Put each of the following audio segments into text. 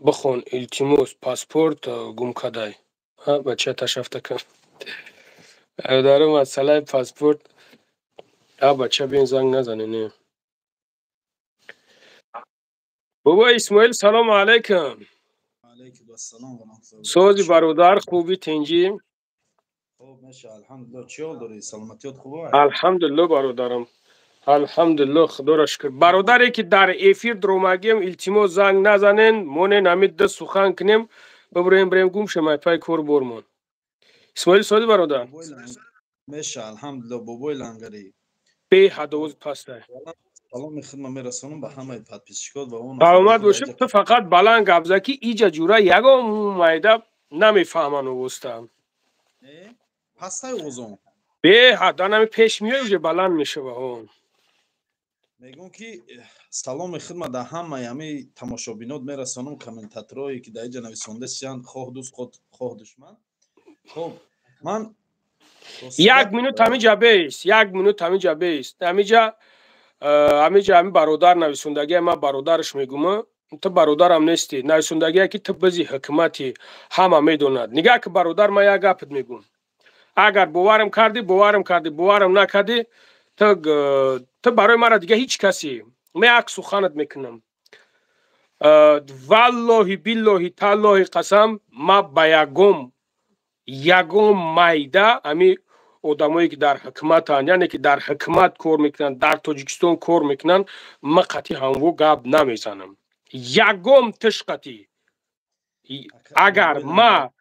بخون التماس پاسپورت گم کردی. بچه تشرفت کن. داره مسئله پاسپورت. بچه بین زنگ نزنه نه. بابا اسماعیل سلام علیکم. علیکم السلام و رحمت الله. سوزی برادر خوبی تنجی؟ خوب میشه الحمدلله. چی حال داری؟ سلامتیت خوبه؟ الحمدلله برادرم. الحمدلله خدا را شکر. برادری که در افیر درومگیم التماس زنگ نزنین مونه نمید دست سخن کنیم بریم گم شما پای کور برمون. اسماعیل سوزی برادر. میشه الحمدلله. بابای لنگری به حدوز پسته. سلام خدمت میرسونم به همه подписчикот و اون سلامت باشیم. تو فقط بلند گپ کی ایجا جوره یگام مایده نمیفهمن اوستم. پسته اوزون. به حد نمی پیش میای وجه بلند میشه با اون. میگم که سلام خدمت به همه همی تماشابینات میرسونم کامنتاتورایی که در اینجا نویسنده سیان خواه دوست خواه دشمن. خب من یک مینوت همینجا بیست. یک مینوت همینجا بیست. همینجا همین برادر نویسندگی من برادرش میگم. تو برادرم نیستی. نویسندگی که تو بزی حکمتی همه میدوند. نگاه که برادر ما یک گپت میگم. اگر باورم کردی باورم نکردی تو برای مرا دیگه هیچ کسی می عکس سخنت میکنم. والله بالله تالله قسم ما با یگم مایده امی آدمایی که در حکمتن یعنی که در حکمت کار میکنن در تاجیکستان کار میکنن ما قطعی همو گپ نمیزنم. یگم تشقتی اگر ما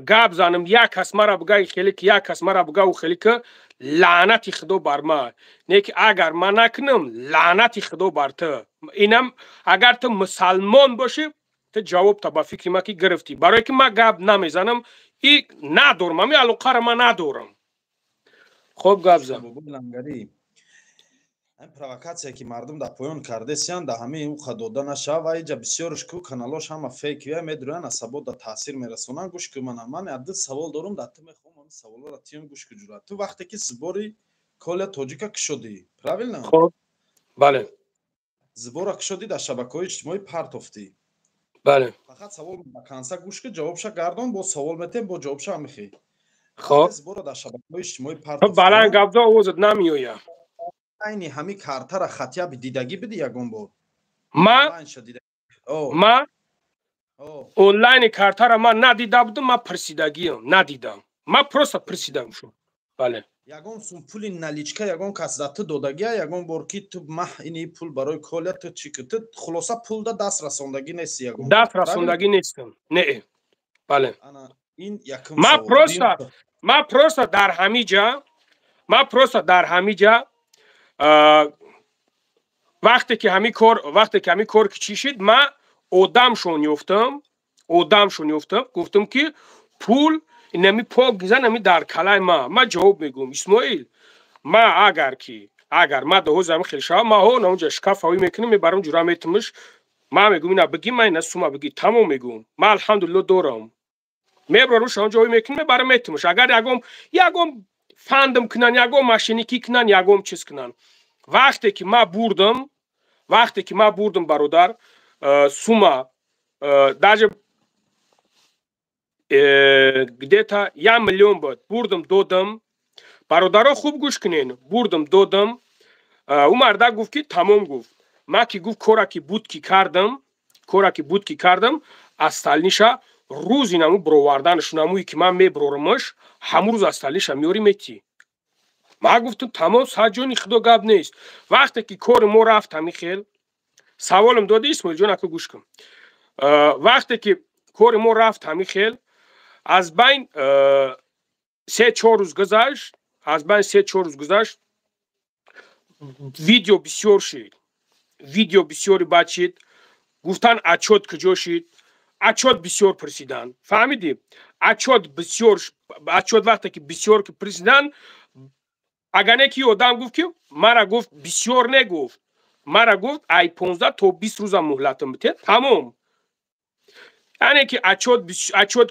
گپ زنم یک کس مرا بگه خیلی که یک کس مرا بگه و خیلی که لعنت خدا بر ما. نه که اگر ما نکنم لعنت خدا بر تو. اینم اگر تو مسلمان باشی تو جواب تا با فکر ما که گرفتی. برای که ما گپ نمیزنم ای ندارم امی علاقه را ما ندارم. خوب گپ زن. این پرووکاسیا که مردم در پایان کرده سیان در همه او خداده نشه و اینجا بسیارش کو کانالاش همه فیک ویا میدرن اسباب در تاثیر میرسونن. گوش که من عدد سوال دارم در تو میخوام سوالا را تیم گوش که جورا. تو وقتی که زباری کل تاجیکا کشودی правильно؟ خب بله. زبورا کشودی در شبکه‌های اجتماعی پرتافتی. بله. فقط سوال کنسا گوش که جوابش گردون با سوال میتیم با جوابش هم میخی. خب زبورا در شبکه‌های اجتماعی پرتافتی. بله گپ دا اوزت نمیویا. اینی همین کارتا را خطیا به دیدگی بدی یگون بار. ما اونلاین کارتا را من ندیده بودم. من پرسیدگیم ندیدم. من پروسا پرسیدم شو. بله. یگون سوم پول نلیچکا یگون کس دات دادگی یگون بار کی تو ماه اینی پول برای کالت تو چی کت خلاصا پول دا دست رساندگی نیست یگون. دست رساندگی نیستم. نه. بله. این یکم ما پروسا در همه جا وقتی که همین کار چی شد ما آدمشون یافتم گفتم که پول نمی پاک گذن نمی در کلای ما جواب میگم اسماعیل ما اگر ما ده زمین خیلی شما ما ها اونجا شکاف هایی میکنیم میبرم جورا میتمش ما میگم اینا بگی من نسوما بگی تمام میگم ما الحمدلله دارم میبرم شما جایی میکنیم میبرم میتمش اگر یگم فندم کنن یگم ماشینیکی کنن یگم چیز کنن وقتی که ما بردم برادر سوما даже где-то 1 میلیون بود بردم دادم برادرها خوب گوش کنین بردم دادم او مرده گفت که تمام گفت ما که گفت کارا که بود که کردم از تلنیشا روزی نمو برواردنش نمویی که من میبرورمش همون روز از تلنیشا میاری میتی ما گفتم تمام سجانی خدا گپ نیست وقتی که کار ما رفت همین خیل سوالم دادی اسماعیل جان اکو گوش کن وقتی که کار ما رفت همین خیل از بین 3-4 روز گذشت ویدیو بسیار شد ویدیو بسیاری بچید گفتن اچوت کجا شد اچوت بسیار پرسیدن فهمیدی اچوت وقتی که بسیار که پرسیدن اگر نکی آدم گفت که مرا گفت بسیار نگفت مرا گفت ای 15 تا 20 روز مهلتم بده تمام یعنی که اچوت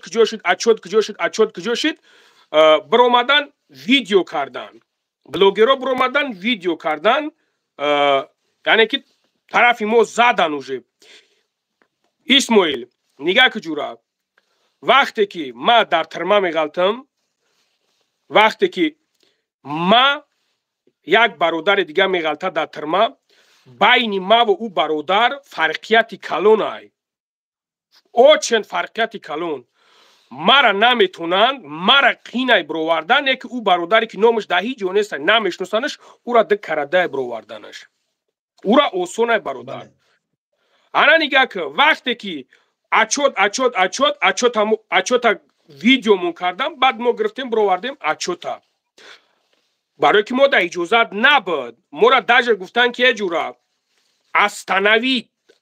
کجا شد برآمدن ویدیو کردن بلوگرها برآمدن ویدیو کردن یعنی که طرفی ما زدن اوجه اسماعیل نگاه که جورا وقتی که ما در ترما میغلطم وقتی که ما یک برادر دیگه میغلطه در ترما بین ما و او برادر فرقیت کلون ای او چند فرقیت کلون مرا نمیتونند مرا قینای برووردن که او برادری که نامش دهی جونست نمیشناسنش او را دک کرده برووردنش او را اوسونه برادر انا نگاه که وقتی که اچوت ویدیو مون کردم بعد ما گرفتیم برووردیم اچوتا برای که ما در اجازت نبود ما را داجر گفتن که جورا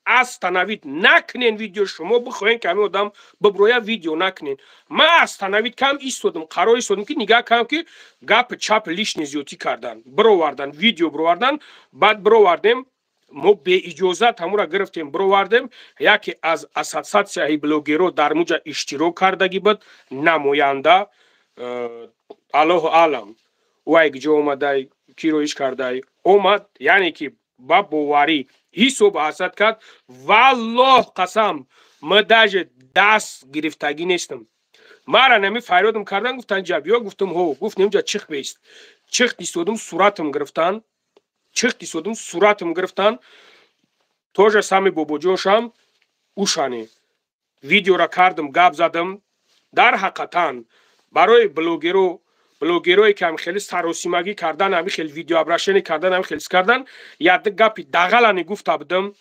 استنوید نکنین ویدیو شما بخواین که همین آدم ببرویا ویدیو نکنین ما استنوید کم ایستودم قرار ایستودم که نگاه کنم که گپ چپ لیش نزیوتی کردن برووردن ویدیو برووردن بعد برووردیم ما به اجازت همون را گرفتیم برووردیم یکی از اساتسیای بلوگرو در موجه اشتراک کردگی بود نماینده الله عالم وای گجا اومده کی رویش کرده اومد یعنی که با باوری حساب حسد کرد والله قسم ما داج دست گرفتگی نیستم ما را نمی فریادم کردن گفتن جبیا گفتم هو گفتم جا چخ بیست چخ دیسودم صورتم گرفتن توجه سامی بابوجوشم اوشانی ویدیو را کردم گاب زدم در حقیقتاً برای بلوگروی که هم خیلی سروسیمگی کردن همی خیلی ویدیو ابرشنی کردن همی خیلی کردن یاد گپی دغلانی گفت بودم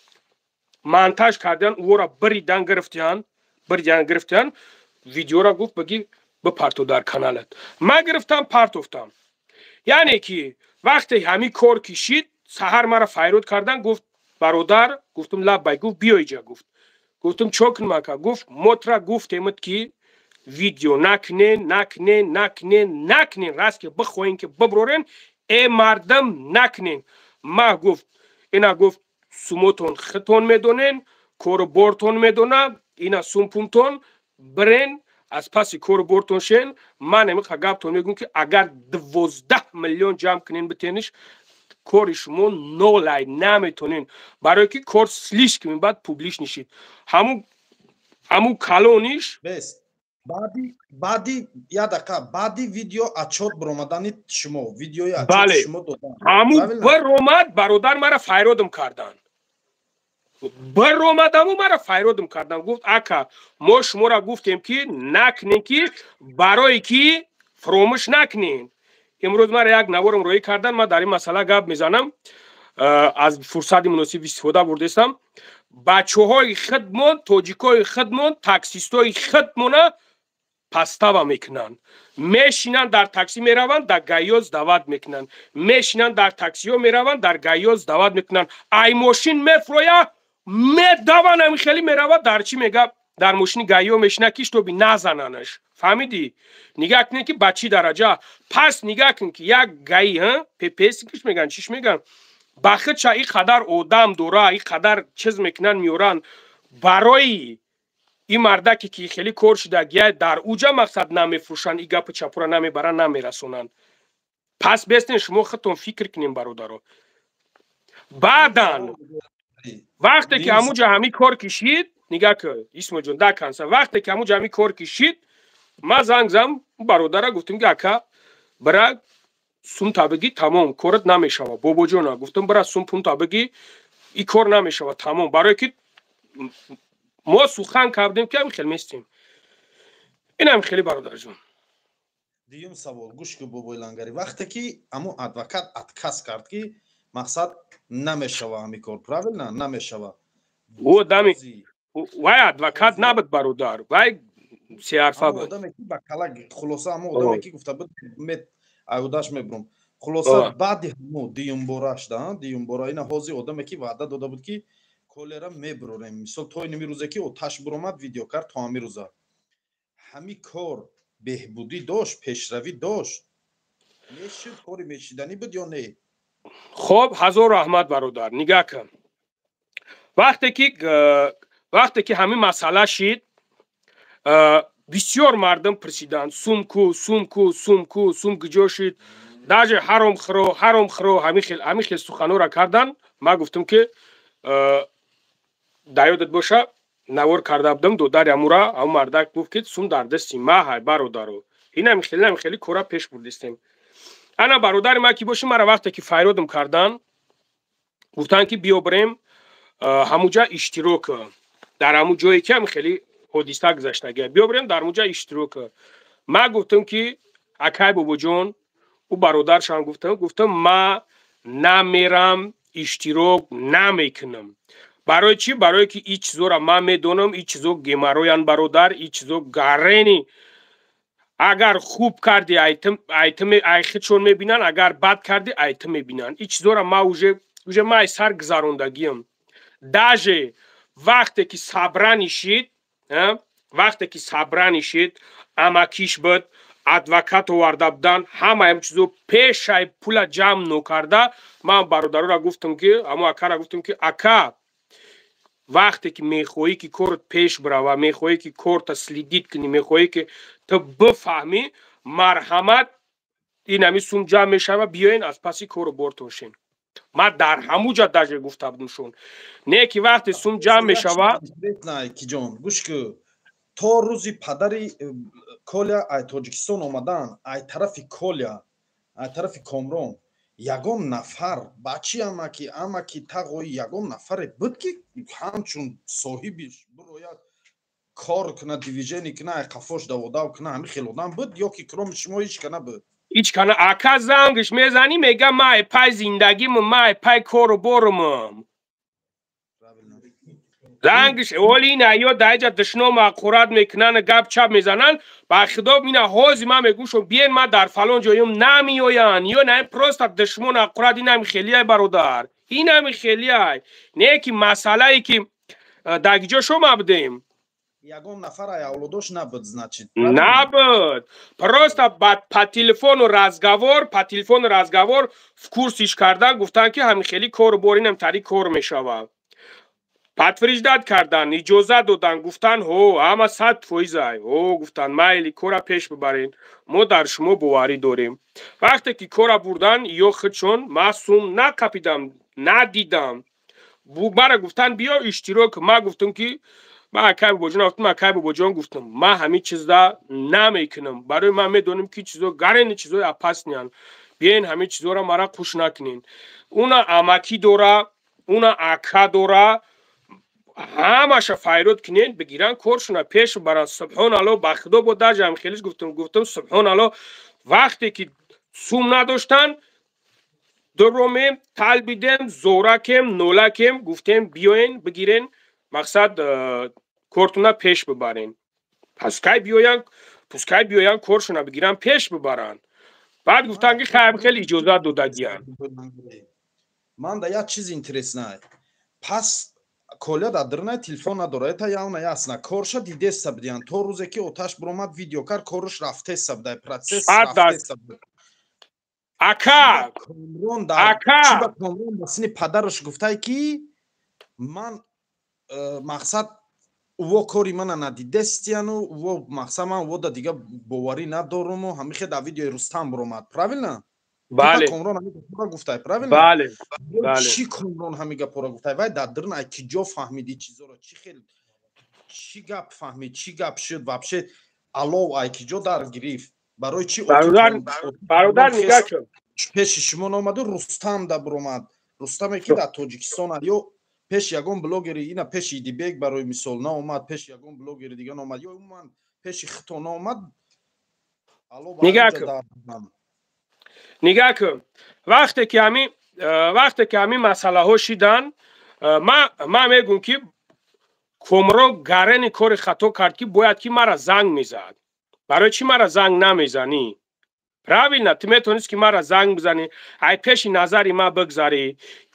مانتاژ کردن او را بریدن گرفتیان ویدیو را گفت بگی بپرتو در کانالت ما گرفتم پرتوفتم یعنی که وقتی همی کار کشید سحر مرا فایرود کردن گفت برادر گفتم لبای گفت بیا اینجا گفتم چوکن مکا گفت مترا گفتمت که ویدیو نکنین راست که بخواین که ببرورن ای مردم نکنین ما گفت اینا گفت سوموتون خطون میدونین کور بورتون میدونه اینا سومپومتون برین از پسی کور بورتون شین من نمی خگابتون میگم که اگر 12 میلیون جمع کنین بتینش کور شما نولای نمیتونین برای که کور سلیش کنین بعد پوبلیش نشید همون کلونیش بس بعدی یا دقیقه بعدی ویدیو اچوت برومدانی شما ویدیوی اچوت شما دادن همون برومد برادر مرا فایرودم کردن مرا فایرودم کردن گفت اکا ما شما را گفتیم که نکنین که برای که فرومش نکنین امروز مرا یک نوارم روی کردن ما در این مسئله گپ میزنم از فرصت مناسب استفاده بردستم بچه های خدمون توجیکای خدمون تاکسیستای خدمون پستاوا میکنن میشینن در تاکسی میروند در گایوز دعوت میکنن میشینن در تاکسی ها میروند در گایوز دعوت میکنن ای ماشین میفرویا میدوانم خیلی میروند در چی میگه در ماشین گایو میشنه کیش تو بی نزننش فهمیدی نگاه کنی که بچی درجه پس نگاه کن که یک گایی پیپیسی کش میگن چیش میگن بخت چا ای قدر آدم دوره ای قدر چیز میکنن میورن برای این مردکی که خیلی کار شده در اوجا مقصد نمیفروشن ای گپ چپورا نمیبرن نمیرسونن پس بستین شما خودتون فکر کنین برادرو بعدن وقتی که همونجا همی کار کشید نگاه که اسم جون دا کنسه وقتی که همونجا همی کار کشید ما زنگ زم برادر گفتیم که اکا برای سوم تابگی تمام کارت نمیشوه بابا جونا گفتم برای سوم پون تابگی ای کار نمیشوه تمام برای که ما سوخن کردیم که هم خیلی میستیم این هم خیلی برادر جون دیوم سوال گوش که بابای لنگری وقتی که امو ادوکات اتکاس کرد که مقصد نمیشوه همی کار پراول نه نمیشوه او دمی وای ادوکات نبود برادر وای سیارفا بود آدمی که با کلاگ خلاصه امو آدمی که گفته بود ایوداش میبرم خلاصه بعد همو دیوم بوراش ده دیوم بورا اینا حوزی آدمی که وعده داده بود که کولرا میبروریم مثال توی نمی روزه که اوتاش برومد ویدیو کرد تو همی روزه همی کار بهبودی داشت پیشروی داشت میشد کاری میشیدنی بود یا نه خب هزار رحمت برادر نگاه کن وقتی که همین مسئله شد بسیار مردم پرسیدن سوم کجا شد داجه حرام خرو همین خیلی سخنو را کردن ما گفتم که دایودت باشه навор карда будам додар амура ам мардак гуфт ки сум дар дасти ма ҳай бародаро инам хеле кора пеш бурдистем ана бародари ма ки боши мара вақте ки файродам кардан гуфтан ки биё бирем ҳамуҷа иштирок дар ҳаму ҷое ки ам хеле ҳодиса гузаштага биё бирем дар ҳамуҷа иштирок ма гуфтам ки акай бобоҷон ӯ бародаршам гуфтам ма намерам иштирок намекунам барои чӣ барое ки ин чизора ман медонам ин чизо гемароян бародар ин чизо гаррени агар хуб карди айхидшон мебинан агар бад карди айта мебинан ин чизора ма уже май сар гузарондагиам даже вақте ки сабранишид амакиш буд адвокат оварда будан ҳамаам чизо пешай пула ҷамъ нокарда ман бародарора гуфтам ки аммо акара гуфтам ки ака вақте ки мехоҳӣ ки корот пеш бирава мехоҳӣ ки корта следит кунӣ мехоҳӣ ки ту бифаҳмӣ марҳамат инами сум ҷамъ мешава биёен аз паси кору бортошен ма дар ҳамуҷа даже гуфта будамшон не ки вақте сум ҷамъ мешава киҷон гӯш кӯ то рӯзи падари Коля ай Тоҷикистон омадан ай тарафи Коля ай тарафи Комрон ягон нафар бачи амаки тағои ягон нафаре буд ки ҳамчун соҳиби бирояд кор куна дивижени куна ай қафош даводав куна ҳами хел одам буд ё ки кроми шумо ҳеч кана буд ич кана ака зангиш мезанӣ мега май пай зиндагимам май пай кору борумам зангиш оли ин аё даиҷа душном ақурат мекунан гап чап мезанан ба худо ина ҳози ма мегӯшон биен ма дар фалон ҷоям намеоян ё на просто душмон ақурат инами хелиай бародар инами хелиай не ки масъалае ки дагиҷо шома будем ягон нафар ай авлодош набуд значит набуд просто по телефону разговор в курсиш кардан гуфтан ки ҳами хели кору бор инам тари кор мешава подтверждат кардан иҷозат додан гуфтан ҳо ҳама 100% гуфтан майли кора пеш бибарен мо дар шумо боварӣ дорем вақте ки кора бурдан ё худшон ма сум нақапидам надидам мара гуфтан биё иштирок ма гуфтам ки ма акай бобоҷон гуфтам ма ҳамин чизда намекунам барои ман медонам ки чизо гарени чизои опаснян биен ҳамин чизора мара қуш накунен уна амакӣ дора уна ака дора ҳамаша файрод кунен бигиран коршуна пеш баран субҳоналло ба худо бо дажам хелиш гуфтам субҳоналло вақте ки сум надоштан дуромем талбидем зоракем нолакем гуфтем биёен бигирен мақсад кортуна пеш бибарен пускай биёян коршуна бигиран пеш бибаран баъд гуфтан ки хеле иҷозат додагиян ман да як чизи интереснае пас Коля да дрна телефон надора это явна ясна корша дидеста бидиан то рӯзе ки оташ биромад видео кар корш рафтеста буда процесс рафтеста ака Комрон ба сини падараш гуфтай ки ман мақсад ӯво кори мана надидестияну ӯво мақсад ман ӯво да дига боварӣ надоруму ҳамихе да видеои Рустам биромад правильно бале Комрон ҳамин гапора гуфтай правильно бале чӣ Комрон ҳамин гапора гуфтай вай дар дирн ай киҷо фаҳмиди чизоро чӣ хел чӣ гап фаҳмид чӣ гап шуд вообще алов ай киҷо дар гирифт барои чӣ бародар нигоҳ кун пеши шумо номаду Рустам да биромад Рустаме ки дар Тоҷикистон ё пеши ягон блогери ина пеши Идибек барои мисол наомад пеши ягон блогери дига наомад ё умуман пеши хито наомад алов нигоҳ кун вақте ки ҳамин масъалаҳо шидан ман мегӯм ки Комрон гарени кори хато кард ки бояд ки мара занг мезад барои чӣ мара занг намезанӣ правильно ту метавонист ки мара занг бизанӣ ай пеши назари ман бигзарӣ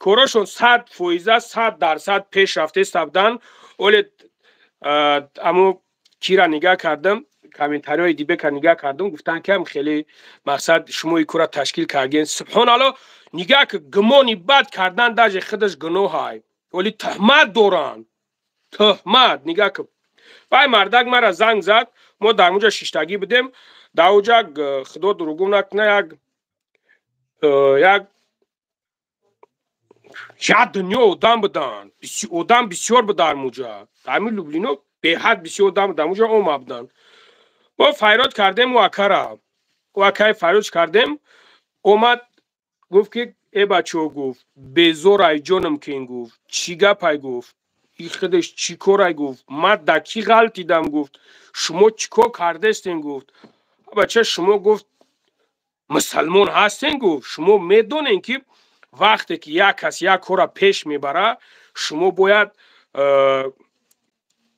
корошон 100% пеш рафтеста будан оле аммо кира нигоҳ кардам комментариҳои Дибека нигоҳ кардам гуфтан ки ҳам хеле мақсад шумо ин кора ташкил карден субҳоналло нигоҳ ки гумони бад кардан даже худаш гуноҳай оли туҳмат доранд туҳмат нигоҳ ки вай мардак мара занг зад мо дар муҷа шиштагӣ будем дар оҷа худо дурӯгум накуна як я дунё одам будан одам бисёр будар муҷа ҳами Люблино беҳад бисёр одам будан муҷа омад будан мо файрод кардем вакара вакаи файрод кардем омад гуфт ки э бачаҳо гуфт безорай ҷонам кин гуфт чӣ гапай гуфт и худаш чӣ корай гуфт ман дар чӣ ғалтидам гуфт шумо чӣ кор кардастен гуфт бача шумо гуфт мусалмон ҳастен гуфт шумо медонен ки вақте ки як кас як кора пеш мебара шумо бояд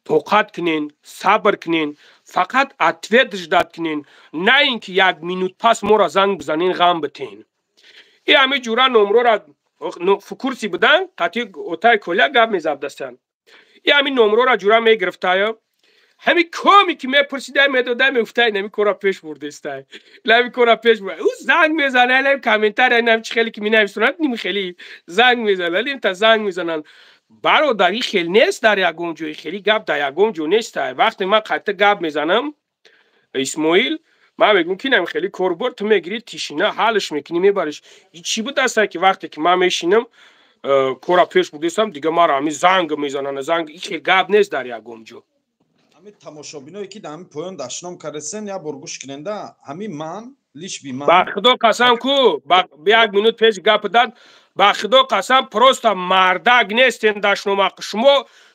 тоқат кунен сабр кунен фақат ответ ждат кунен на ин ки як минут пас мора занг бизанен ғам битен и ҳами ҷура номрора курси будан қатъи отаи коля гап мезабдастан и ҳами номрора ҷура мегирифтая ҳами коми ки мепурсидай медодай мегуфтай нами кора пеш бурдестай нами кора пеш бурд ӯ занг мезана нами комментария нами чӣ хеле ки менависонанд ними хеле занг мезананд им та занг мезананд бародар и хел нест дар ягон ҷо хеле гап дар ягон ҷо нестай вақте ман қатъи гап мезанам исмоил ман мегӯм ки нами хеле корбор ту мегири тишина ҳаллш мекунӣ мебариш и чӣ буд астай ки вақте ки ман мешинам кора пеш бурдестам дига маро ҳами занг мезананд занг и хел гап нест дар ягон ҷо тамошобиное ки дар ҳамин поён дашном кардесен я бор гӯш куненда ҳамин ман лишби ман ба худо қасам ку як минут пеш гап дад ба худо қасам просто мардак нестен дашнома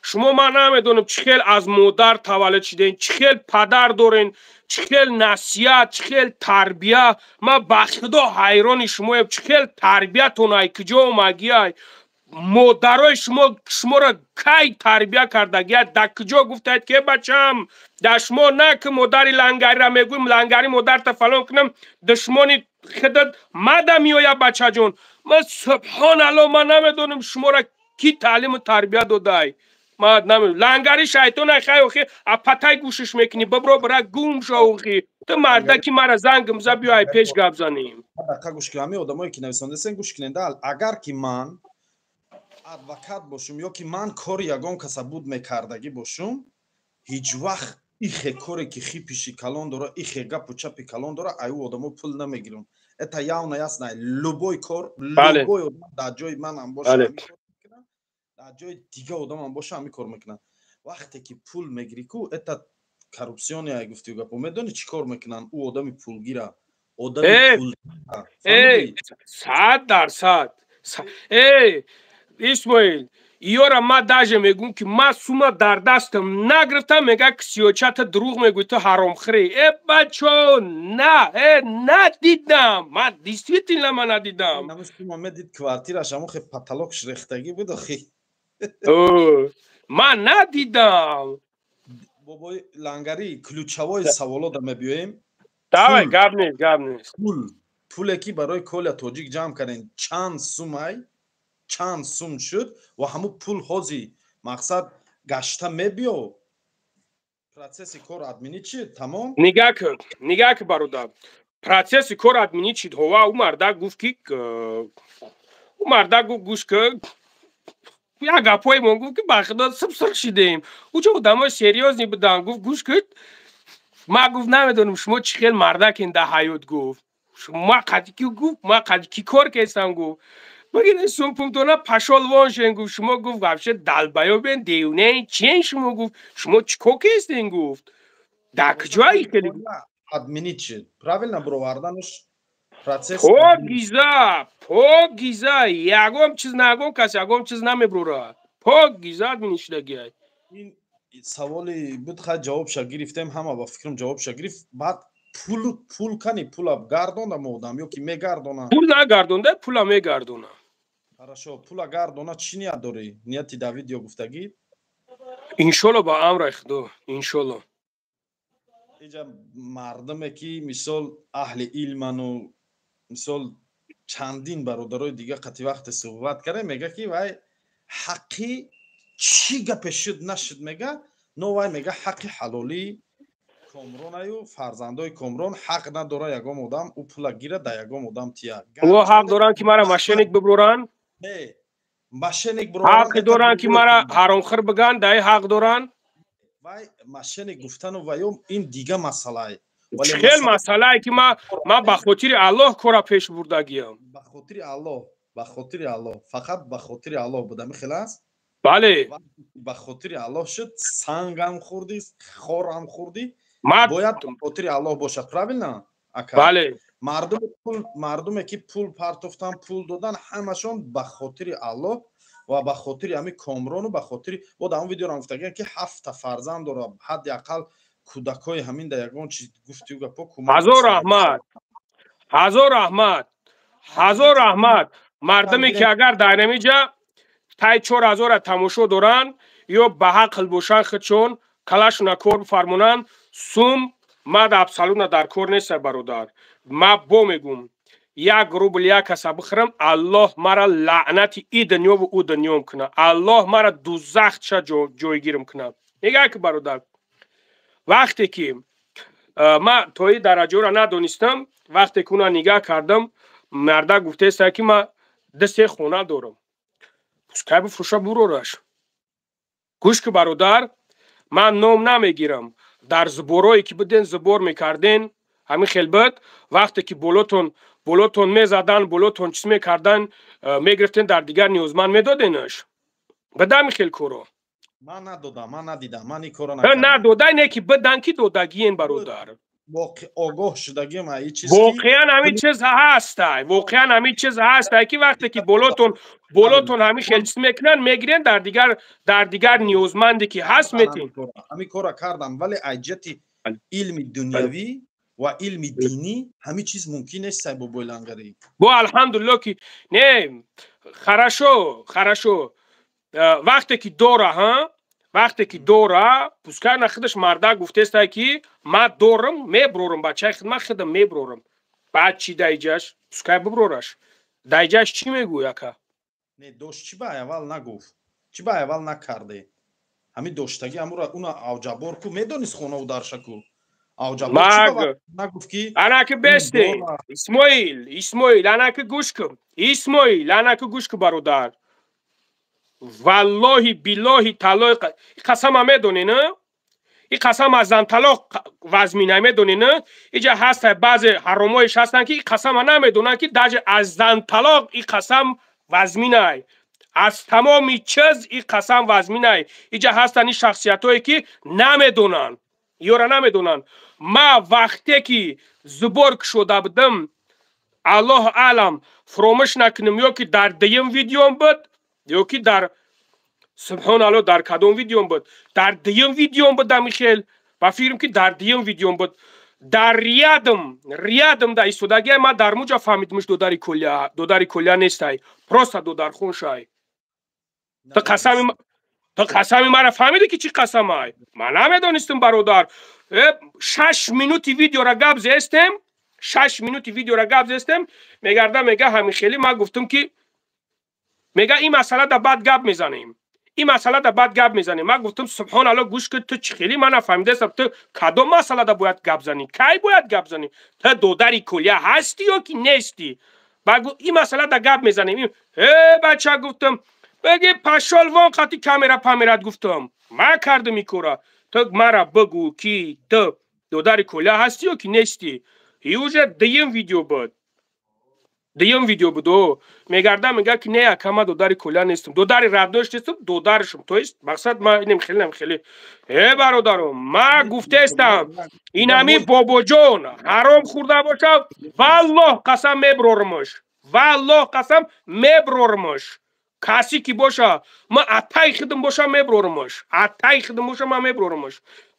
шумо ман намедонам чӣ хел аз модар таваллуд шуден чӣ хел падар дорен чӣ хел насиҳат чӣ хел тарбия ман ба худо ҳайрони шумоям чӣ хел тарбиятон ай куҷо омагиай модарои шуморо кай тарбия кардагият дар куҷо гуфтаед ки бачам дар шумо на ки модари лангариро мегӯем лангари модарта фалон кунам душмони худат мада меояд бачаҷон ман субҳаналло ман намедонам шуморо ки таълиму тарбия додай ман намедонам лангари шайтон ай хай охи апатай гӯшиш мекунӣ бибро бира гум шо охи ту мардаки мара занг мза биёй пеш гап занем дақа гӯш кунед ҳамин одамое ки нависондасен гӯш куненда агар ки ман адвокат бошум ё ки ман кори ягон каса буд мекардагӣ бошум ҳеҷ вақт ихе коре ки хипиши калон дора ихе гапу чапи калон дора ай ӯ одамо пул намегирам это явна ясна любой кор любой одам дар ҷои манам боша ҳамин кор мекунам дар ҷои дига одамам боша ҳамин кор мекунам вақте ки пул мегирӣ ку это коррупсиони ай гуфтию гапо медонӣ чӣ кор мекунанд ӯ одами пулгира одами пулгира 100% исмоил иёра ма даже мегӯм ки ма сума дар дастам нагирифтам мега кисиёчата дурӯғ мегӯй ту ҳаромхӯре бачо надидам ман действительно ман надидам сума медид квартираш ҳамон хе паталокш рехтагӣ буд охи ман надидам бобои лангари ключавои саволода мебиёем давай гап нест пуле ки барои коля тоҷик ҷамъ кардем чанд сум шуд ва ҳамун пул ҳози мақсад гашта мебиё процесси кор админи чӣ тамом нигаҳ ки бародар процесси кор админи чӣ ҳова ӯ мардак гуфт ки ӯ мардак гуфт гӯш ки як гапҳои мон гуфт ки ба худо субсурх шудем ӯ чо одамои серьёзни буданд гуфт гӯш ки ман гуфт намедонам шумо чӣ хел мардакен дар ҳаёт гуфт ман қади ки кор кестам гуфт бигире сумпумтона пашолвон шен гуфт шумо гуфт вообще далбаёбен девунаен чиен шумо гуфт шумо чӣ кор кестен гуфт дар куҷои хели админи чӣ правильно бироварданаш процесс погиза ягон чиз нагон кас ягон чиз намеброрад погиза админи шудагиай ин саволи буд хай ҷавобша гирифтем ҳама ба фикрам ҷавобша гирифт баъд пул кани пула гардонам одам ё ки мегардонам пул нагардонда пула мегардонам ҳарашо пула гардона чӣ ният дорӣ нияти дар видео гуфтагӣ иншолло ба амраи худо иншолло иҷа мардуме ки мисол аҳли илману мисол чандин бародарои дига қати вақте суҳбат карда мега ки вай ҳаққи чӣ гапе шуд нашуд мега но вай мега ҳаққи ҳалолӣ комронаю фарзандои комрон ҳақ надора ягон одам ӯ пула гира да ягон одам тия ӯ ҳақ доранд ки мара машиник бибуроранд машиник ҳаққи доранд ки мара ҳаромхӯр биган да ҳақ доранд вай машиник гуфтану ваём ин дига масъалае чӣ хел масъалае ки ман ба хотири аллоҳ кора пеш бурдагиям ба хотири аллоҳ ба хотири Аллоҳ, фақат ба хотири Аллоҳ буда мехелас. бале ба хотири Аллоҳ шуд, сангам хурдӣ, хорам хурдӣ, ма бояд ба хотири Аллоҳ бошад. Правильно, ака? бале мардуме ки пул партофтан, пул додан, ҳамашон ба хотири Аллоҳ ва ба хотири ҳамин Комрону ба хотири бо дар он видеоро гуфтагем ки 7 та фарзанд дорад, ҳадди ақал кӯдакҳои ҳамин да ягон чиз гуфтию гапо кӯмак ҳазор раҳмат, ҳазор раҳмат, ҳазор раҳмат. Мардаме ки агар дар намиҷа тай 4000 тамошо доранд ё ба ҳақл бошанд худшон калашона кор бифармонанд, сум мад абсолютно дар кор нест бародар. ма бо мегум 1 рубл 1 каса бихӯрам, Аллоҳ мара лаънати и дунёву у дунём куна. Аллоҳ мара дузахша ҷойгирм куна. Мегӯяд ки бародар, вақте ки ма тои дараҷаро надонистам, вақте ки уна нигаҳ кардам, марда гуфтааст ки ма 2 хона дорам. Пускай бифурӯша бурораш. гӯш ки бародар, ман ном намегирам. Дар зуборое ки буден зубор мекарден, ҳамин хелбат вақте ки болотон мезадан, болотон чиз мекардан, мегирифтен дар дигар ниёзманд медоденаш. Бада ҳамин хел коро. Ман надодам, ман надидам, ман ин коро надодай не ки бадан ки додагиен бародар. огоҳ шудагиам ин чиз воқеан ҳамин чиз ҳастай, воқеан ҳамин чиз ҳастай ки вақте ки болотон ҳамин хел чиз мекунанд, мегирен дар дигар ниёзманде ки ҳаст метин. ҳамин кора кардам, вале айҷати илми дунявӣ ва илми динӣ ҳамин чиз мумкин нестай бо бойлангарӣ. бо алҳамдулилло ки не хорошо вақте ки дора пускай на худаш марда гуфтестай ки ма дорам меброрам, бачаи хидмат худам меброрам. баъд чӣ даиҷаш пускай биброраш. даиҷаш чӣ мегӯй ака? Не дошт чӣ ба аввал нагуфт, чӣ ба аввал накарде? ҳамин доштагӣ амура уна авҷабор ку медонист хонау даршаку авҷабор чӣ ба нагуфт ки анаки бесте исмоил анаки гӯш кун, исмоил анаки гӯш кун бародар. валлоҳи биллоҳи таллоҳи қасама медонӣ на? ин қасам аз занталоқ вазмина медонӣ на? инҷа ҳастай баъзе ҳаромоиш ҳастанд ки ин қасама намедонанд ки даже аз занталоқ ин қасам вазминай, аз тамоми чиз ин қасам вазминай. инҷа ҳастанд ин шахсиятҳое ки намедонанд, ёра намедонанд. ма вақте ки зубор кушода будам, аллоҳ аълам фуромӯш накунам, ё ки дар дуюм видеом буд ё ки дар субҳоналлоҳ дар кадом видеом буд, дар дуюм видеом буд ҳамин хел. ба фикрам ки дар дуюм видеом буд. дар рядом да истодагия ма дар муҷа фаҳмидмуш додари колия нестай, просто додархун шай. то қасами мара фаҳмиди ки чӣ қасамай? ман намедонистам бародар. 6 минути видеора гап зестем, 6 минути видеора гап зестем, мегарда мега ҳамин хели ман гуфтам ки мега ин масъала да баъд гап мезанем. Ман гуфтам субҳоналлоҳ гӯш кун, ту чӣ хели ман нафаҳмидастам, ту кадом масъала да бояд гап зани? кай бояд гап зани? ту додари колия ҳастӣ ё ки нестӣ? багу ин масъала да гап мезанем. бача гуфтам беги пашолвон қати камера памерат гуфтам. ман кардам ин кора. ту мара бигӯ ки ту додари колия ҳастӣ ё ки нестӣ? ин уже дуюм видео буд. мегарда мега ки не ака ман додари колия нестам, додари радош нестам, додаришам. то есть мақсад ман намхели бародаром, ман гуфтестам ин ҳами бобоҷон ҳаром хӯрда бошад, валлоҳ қасам меброримаш. касе ки боша ман атаи худам боша меброримаш.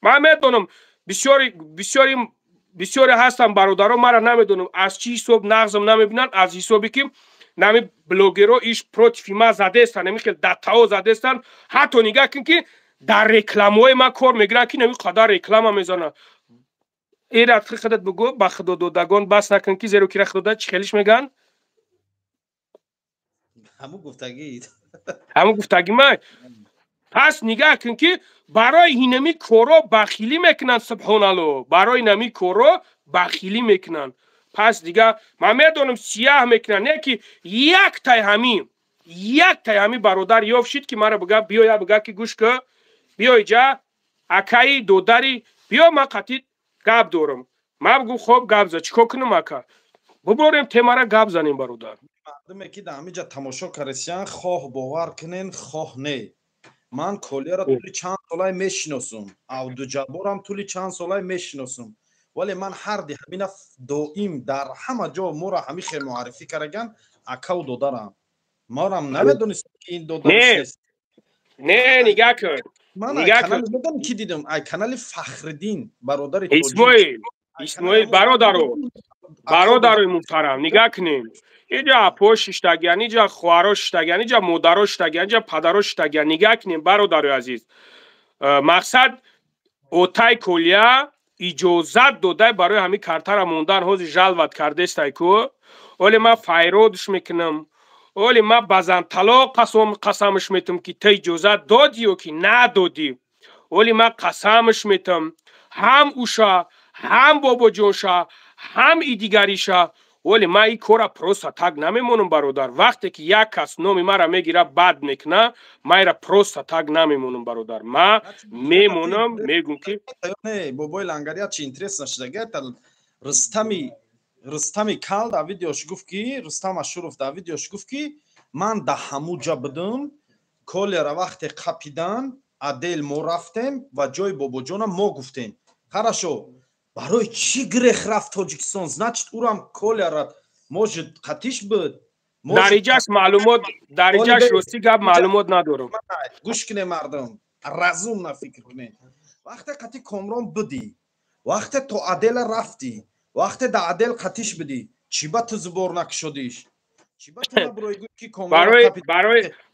ман медонам бисёре ҳастанд бародарон мара намедонам аз чӣ ҳисоб нағзам намебинанд, аз ҳисобе ки нами блогеро иш против ма задестанд, нами хел даттаҳо задестанд. ҳатто нигаҳ кун ки дар рекламаҳои ма кор мегиранд ки нами қадар реклама мезананд. эра ти худат бигӯ ба худододагон бас накун ки зеро ки ра худода чӣ хелиш меган? ҳамун гуфтагӣ май. пас нигаҳ кун ки барои инами коро бахилӣ мекунанд. субҳоналлоҳ, барои инами коро бахилӣ мекунанд. пас дига ман медонам сияҳ мекунанд, не ки яктай ҳами бародар ёфт ки мара бига биёя бига ки гӯш кун, биё иҷа акаи додари биё ман қатъи гап дорам. ман бигӯ хоб гап за чӣ кор кунам ака? буборем темара гап занем бародар. мардуме ки да ҳамиҷа тамошо каресиян хоҳ бовар кунен хоҳ не ман колияро тӯли чанд солае мешиносум авдуҷаборам тӯли чанд солае мешиносум вале ман ҳарди ҳамина доим дар ҳама ҷо моро ҳамихе муаррифӣ караган акав додарам морам намедонистам ки ин додарист не нигоҳ кун ман нигоҳ кун канали медонӣ ки дидам ай канали Фахриддин бародари исмоил бародару муҳтарам нигоҳ кунем инҷа апо шиштагиан инҷа хуҳаро шиштагиан инҷа модаро шиштагиан инҷа падаро шиштагиан нигоҳ кунем бародари азиз мақсад отаи колия иҷозат додай барои ҳамин картара мондан ҳози жалват кардестай ку оле ман файродш мекунам оле ман базанталоқ қасамш метам ки та иҷозат додӣ ё ки надодӣ оле ман қасамш метам ҳам уша ҳам бобоҷонша ҳам и дигариша оле ман ин кора просто так намемонам бародар вақте ки як кас номи маро мегира бад мекуна ман инра просто так намемонам бародар ман мемонам мегӯм ки бобои лангарият чи интересно шудагият Рустами Кал дар видеош гуфт ки Рустам Ашуров дар видеош гуфт ки ман да ҳамуҷа будам колера вақте қапидан адел мо рафтем ва ҷои бобоҷона мо гуфтем харашо барои чӣ грех рафт Тоҷикистон значит урам колера может қатиш буд дариҷаш маълумот дариҷаш рости гап маълумот надорам гӯш кунем мардум разумна фикр кунем вақте қати комрон будӣ вақте то адела рафтӣ вақте да адел қатиш будӣ чӣ ба ту зубор накушодиш чӣ ба ту набурои гӯ ки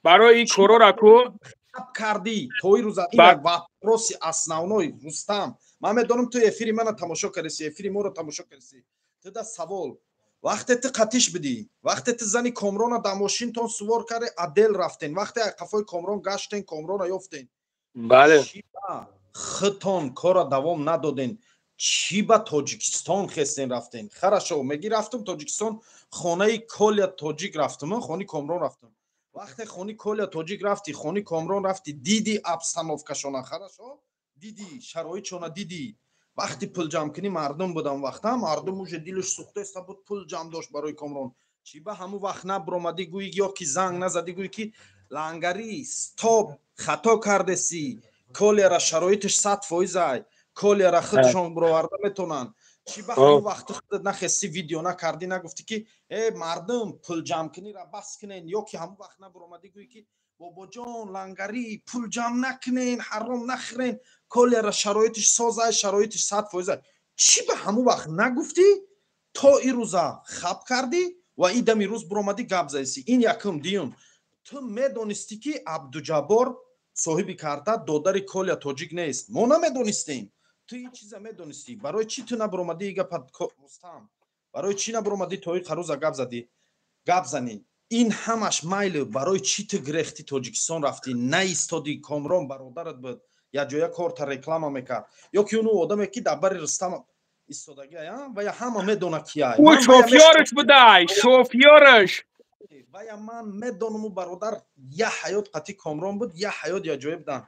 барои ин корора ку кардӣ тои рӯза ин вапроси основной Рустам ман медонам ту эфири мана тамошо кардаси эфири моро тамошо кардаси ту да савол вақте ту қатиш будӣ вақте ту зани комрона дар мошинтон сувор карде адел рафтен вақте қафои комрон гаштен комрона ёфтен бале чӣ ба хитон кора давом надоден чӣ ба Тоҷикистон хестен рафтен харашо меги рафтам Тоҷикистон хонаи колия тоҷик рафтам хони комрон рафтам вақте хони колия тоҷик рафтӣ хони комрон рафтӣ диди обстановкашона харашо диди шароитшона диди вақти пул ҷамъкунӣ мардум будам вақта мардум уже дилаш сӯхтаиста буд пул ҷамъ дошт барои комрон чӣ ба ҳамун вақт набуромадӣ гӯӣ ё ки занг назадӣ гӯӣ ки лангарӣ стоп хато кардесӣ колера шароиташ 100% колера худшон буроварда метонанд чӣ ба ҳамун вақти худат нахести видео накардӣ нагуфтӣ ки мардум пул ҷамъкунира бас кунен ё ки ҳамун вақт набуромадӣ гӯӣ ки бобоҷон лангарӣ пул ҷамъ накунен ҳаром нахӯрен колера шароитиш созай шароитиш 100% чӣ ба ҳамун вақт нагуфтӣ то ин рӯза хаб кардӣ ва ин дами рӯз буромадӣ гап задисӣ ин якум дуюм ту медонистӣ ки Абдуҷаббор соҳиби карта додари колия тоҷик нест мо намедонистем ту ин чиза медонистӣ барои чӣ ту набуромадӣ ин гапа Рустам барои чӣ набуромадӣ то ин қарӯза гап занӣ ин ҳамаш майли барои чӣ ту грехти Тоҷикистон рафтӣ наистоди комрон бародарат буд якҷоя корта реклама мекард ё ки ону одаме ки дар бари Рустам истодагия ва я ҳама медона кия шофёраш будай шофёраш вая ман медонам у бародар я ҳаёт қати комрон буд я ҳаёт якҷоя будан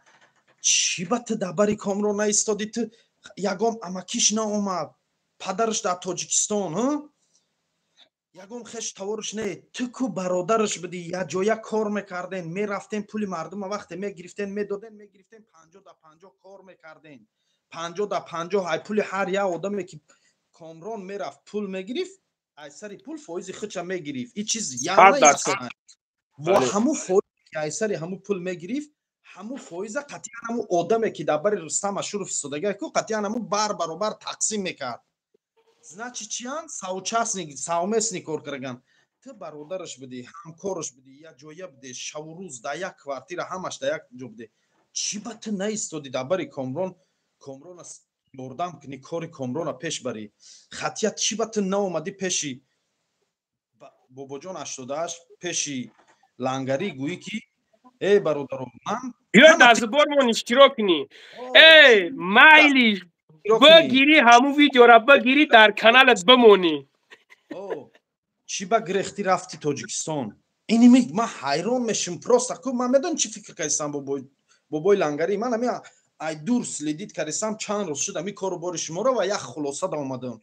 чӣ ба ту дар бари комрон наистодӣ ту ягон амакиш наомад падараш дар Тоҷикистон ягон хеш тавориш не ту ку бародараш будӣ якҷоя кор мекарден мерафтен пули мардума вақте мегирифтен медоден мегирифтен 50 кор мекарден 50 ай пули ҳар як одаме ки комрон мерафт пул мегирифт ай сари пул фоизи худша мегирифт ин чиз ва ҳамун фоизе ки ай сари ҳамун пул мегирифт ҳамун фоиза қатъиян ҳамун одаме ки дар бари Рустам Ашуров истодагия ку қатъиян ҳамун баробар тақсим мекард значит чиян сауместник кор караган ту бародараш будӣ ҳамкораш будӣ якҷоя будӣ шаву рӯз дар як квартира ҳамаш дар як ҷо будӣ чӣ ба ту наистодӣ дар бари комрона ёрдам кунӣ кори комрона пеш барӣ қатъият чӣ ба ту наомадӣ пеши бобоҷон 88 пеши лангарӣ гӯӣ ки бародаро ман биё дар зубормон иштирок кунӣ майли бигирӣ ҳамун видеора бигирӣ дар каналат бимонӣ чӣ ба грехтӣ рафти Тоҷикистон иними ман ҳайрон мешавам просто ку ман медонӣ чӣ фикр кардам бобои лангарӣ ман ами ай дур следит кардам чанд рӯз шуд ами кору бори шуморо ва як хулоса да омадам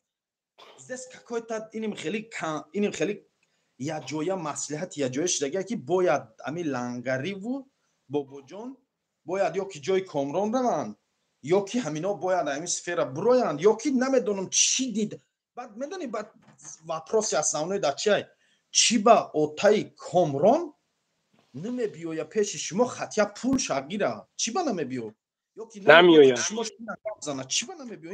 здесь какой-то иним хели я ҷоя маслиҳати я ҷоя шидагаа ки бояд ами Лангариву Бобоҷон бояд ё ки ҷои Комрон раванд ё ки ҳамино бояд ами сфера бироянд ё ки намедонам чӣ дид баъд медонӣ баъд вапроси основной дар чӣ чӣ ба отаи Комрон намебиёя пеши шумо хатя пул шагира чӣ ба намебиё ё ки намеояд шумо зана чӣ ба намебиё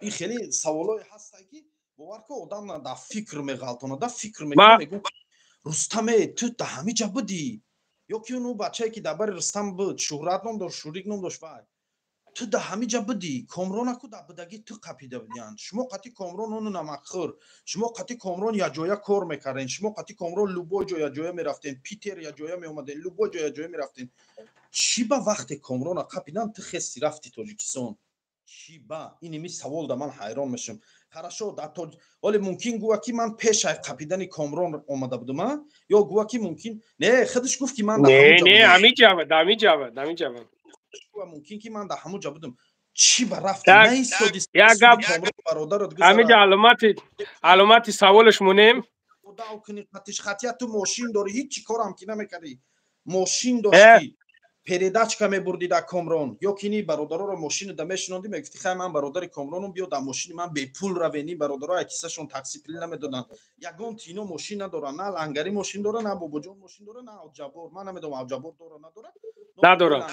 ин хеле саволое ҳаста ки бовар ку одам дар фикр меғалтона дар фикр мекунад мегӯ Рустаме ту да ҳами ҷа будӣ ё ки ону бачае ки дар бари Рустам буд шӯҳрат ном дошт шӯрик ном дошт вай ту да ҳами ҷа будӣ Комронаку дар будагӣ ту қапида будиянд шумо қати Комрон ону намакхӯр шумо қати Комрон яҷоя кор мекарден шумо қати Комрон любой ҷо яҷоя мерафтен Питер яҷоя меомаден любой ҷо яҷоя мерафтен чӣ ба вақте Комрона қапидан ту хести рафти Тоҷикистон чӣ ба иними савол да ман ҳайрон мешавам ҳарашо дар оле мумкин гӯя ки ман пешай қапидани Комрон омада будама ё гӯя ки мумкин не худш гуфт ки ман ҳамиҷавад мумкин ки ман дар ҳамун ҷа будам чӣ ба рафти Так, наистоди як гап бародарат ҳамиҷа аломати саволаш монем гузара кунӣ қатиш хатия ту мошин дорӣ ҳеҷ чӣ корам ки намекардӣ мошин дошти передачка мебурдӣ дар Комрон ё ки ини бародароро мошинида мешинондӣ мегуфтӣ хай ман бародари Комроном биё дар мошини ман бепул равен ин бародаро якисашон такси пулӣ намедоданд ягон тино мошин надоранд на Лангари мошин дорад на Бобоҷон мошин дорад на Авҷабор ман намедонам Авҷабор дорад надорад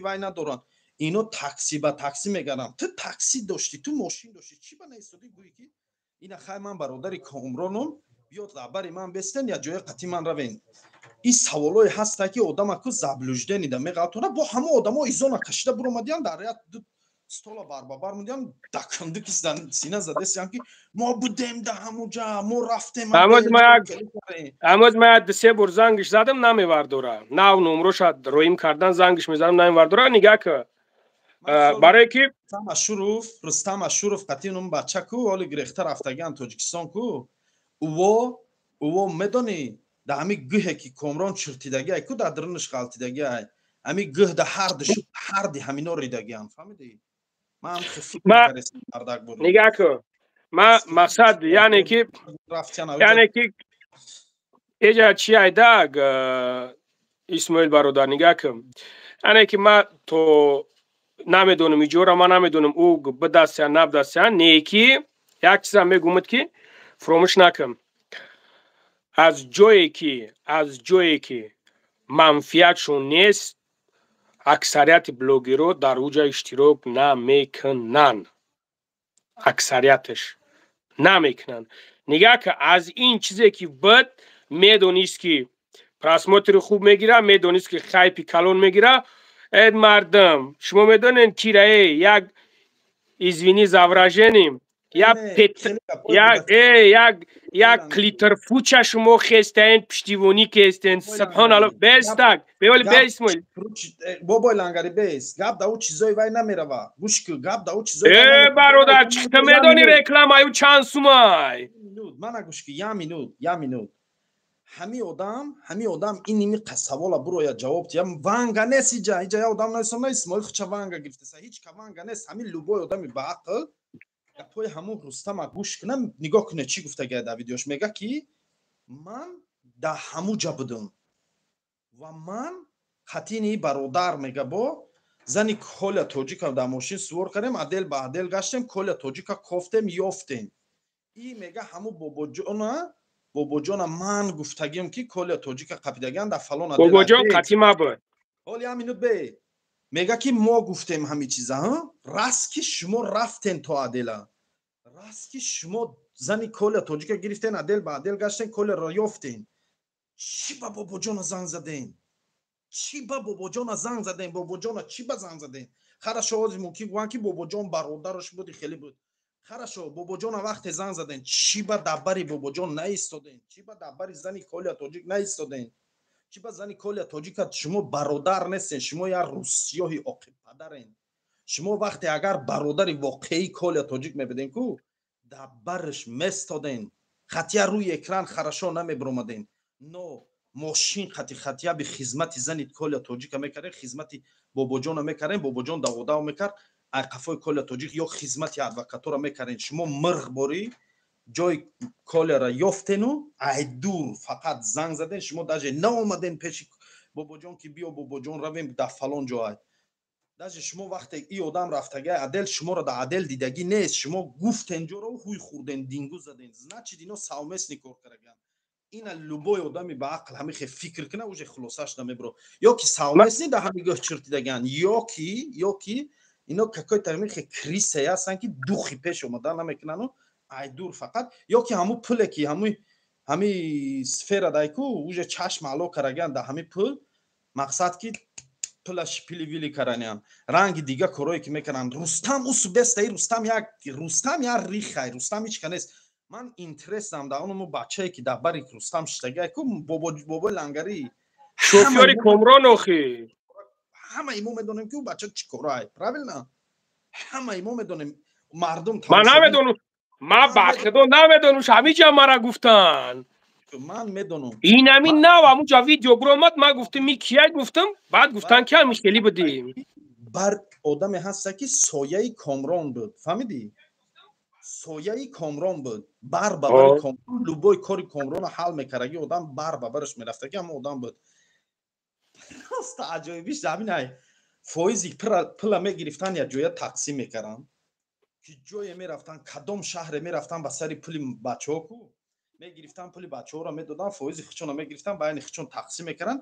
вай надоранд ино такси ба такси мегарданд ту такси дошти ту мошин дошти чӣ ба наистодӣ гӯӣ ки ина хай ман бародари Комроном биёд дар бари ман бестен я ҷоя қати ман равен ин саволое ҳаста ки одамаку заблужденида меғалтона бо ҳама одамо изона кашида буромадиянд дар ряд стола барбабар мудиянд дакандуки сина задесиянд ки мо будем да ҳамуҷа мо рафтем амӯз ма як се бор зангиш задам намевардора нав номроша роим кардан зангиш мезадам намевардора нигаҳ ки барое ки Рустам Ашуров қатин он бачаку оли гирехта рафтагиянд Тоҷикистон ку уво медонӣ да ҳами гӯҳе ки Комрон чуртидагиай ку дар дурунаш ғалтидагиай ҳами гӯҳ да ҳарди ҳамино ридагиянд фаҳмидӣ нигаҳ ку ма мақсад яъне ки эҷа чи айдаг Исмоил бародар нигаҳ ку яъне ки ма то намедонам иҷора ма намедонам ӯ бидастя набдастя не ки як чизам мегӯмад ки фуромӯш накам аз ҷое ки манфиатшон нест аксарияти блогерҳо дар уҷа иштирок намекунанд аксарияташ намекунанд нигаҳ ки аз ин чизе ки буд медонист ки просмотри хуб мегира медонист ки хайпи калон мегира мардам шумо медонед кирае як извини за выражением як клиторфуча шумо хестаен пиштивонӣ кестен субҳаналло бестак бевали бесмоил бобои Лангари бес гап да ӯ чизои вай намерава гӯш ку гап да ӯ чизои бародар чита медони рекламаю чанд сумай мана гӯш ку я минут ҳами одам иними савола буроя ҷавоб тия ванга нест иҷа я одам наисом на Исмоил хуча ванга гирифтеса ҳеҷ ка ванга нест ҳами любой одами баақл гапои ҳамун Рустама гӯш кунам нигоҳ кунед чӣ гуфтагия дар видеош мега ки ман дар ҳамуҷа будам ва ман хатини бародар мега бо зани Коля Тоҷика дар мошин сувор кардем адел ба адел гаштем Коля Тоҷика кофтем ёфтем и мега ҳаму Бобоҷона ман гуфтагиам ки Коля Тоҷика қапидагиянд дар фалон адел Бобоҷон қати мабуд ҳоли ҳам минут бе мега ки мо гуфтем ҳами чиза раст ки шумо рафтен то адела раст ки шумо зани Коля Тоҷика гирифтен адел ба адел гаштен Коляро ёфтен чӣ ба Бобоҷона занг заден Бобоҷона чӣ ба занг заден харашо ҳозир мумкин гӯянд ки Бобоҷон бародараш буди хеле буд харашо Бобоҷона вақте занг заден чӣ ба даббари Бобоҷон наистоден чӣ ба даббари зани Коля Тоҷик наистоден чӣ ба зани Коля Тоҷика шумо бародар нестен шумо як русиёҳи оқибпадарен шумо вақте агар бародари воқеӣ Коля Тоҷик мебуден ку даббараш местоден хатия рӯи экран харашо намебиромаден но мошин хатия би хизмати зани Коля Тоҷика мекардем хизмати Бобоҷона мекардем Бобоҷон даводао мекард قفای کل تاجیک یا خدمت ادوکاتورا میکردین شما مرغ باری جای کل را یافتین ای دور فقط زنگ زدین شما داجه نه اومدین پیش بابا جان که بیا بابا جان رویم در فلان جای داجه شما وقتی این آدم رفتگی عدل شما را در عدل دیدگی نیست شما گفت اینجا رو خوی خوردین دینگو زدین نچید اینا ساومس نیکور کرگن این لوبای آدمی به عقل همه فکر کنه اوج خلاصش نمیبرو یا که ساومس نی در همه گه چرتیدگن یا کی اینا ککای ترمیخ کریسه هستن که دوخی پیش اومدن نمیکنن ای دور فقط یا که همو پول کی همی سفره دایکو اوج چشم علو کرگن در همه پول مقصد که پولش پیلی ویلی کرنیان رنگ دیگه کارایی که میکنن رستم اوس بسته رستم یا ریخه رستم هیچ کنیست من اینترستم در اونمو بچه‌ای که در بری رستم شتگه کو بابا لنگری شوفیاری کامران اخی همه ایمو میدونیم که بچه چی کارای پراول نه همه ایمو میدونیم مردم من نمیدونم من بخدو نمیدونم همه جا مرا گفتن من میدونم این همین نه همون جا ویدیو برامد من گفتم می کیه گفتم بعد گفتن که همش خیلی بدیم بر آدمی هست که سایه کامران بود فهمیدی سایه کامران بود بر بابر کامران لوبای کاری کامران حل میکرگی آدم بر بابرش میرفته که هم آدم بود راست عجایبیش همین فایزی پلا میگرفتن یا جویا تقسیم میکردن که جوی میرفتن کدام شهر میرفتن با سری پولی بچه ها کو میگرفتن پولی بچه ها را میدادن فایزی خچون را میگرفتن بین خچون تقسیم میکردن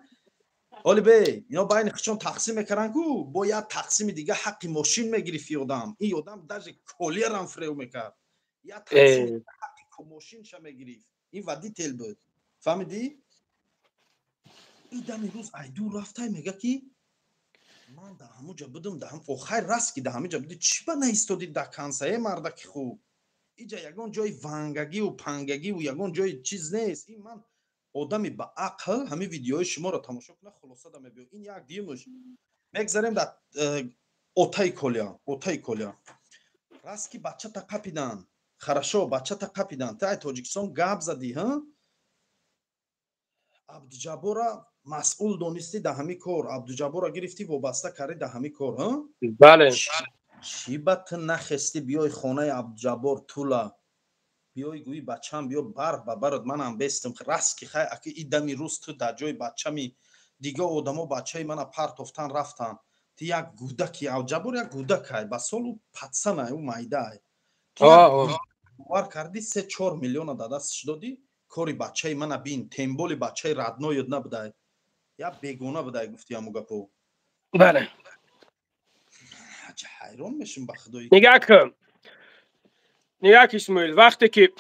ولی بی اینا بین خچون تقسیم میکردن کو باید تقسیم دیگه حق ماشین میگرفت آدم این آدم درج کلیه رم فریو میکرد یا تقسیم حق ماشین شا میگرفت این ودی تل بود فهمیدی این دمی روز ایدو رفته میگه که من در همون جا بدم در هم آخر راست که در همون جا بدی چی با نیستودی در کنسه مردک خوب اینجا یگان جای ونگگی و پنگگی و یگان جای چیز نیست این من آدمی با عقل همه ویدیوهای شما رو تماشا کنه خلاصه دم بیو این یک دیمش میگذاریم در اوتای کولیا راست که بچه تا قپیدن خرشو بچه تا قپیدن تا تاجیکستان گاب زدی ها عبدالجبار مسئول دونستی در همین کار عبدالجبار گرفتی وابسته کردی در همین کار ها بله چی بات نخستی بیای خانه عبدالجبار طولا بیای گویی بچه‌م بیا برات منم بستم راست که خیر اگه این دمی روز تو در جای بچه‌می دیگه آدما بچه‌ی منو پرتافتن رفتن تی یک گودکی عبدالجبار یک گودکای با سالو پتسنه او مایده وار کردی 3-4 میلیون داده دستش دادی کاری بچه‌ی من بین تمبول بچه‌ی ردنا یاد نبوده یا بیگونه بوده گفتی همو گپو بله حیران میشم به خدای نگاه کن اسماعیل وقتی که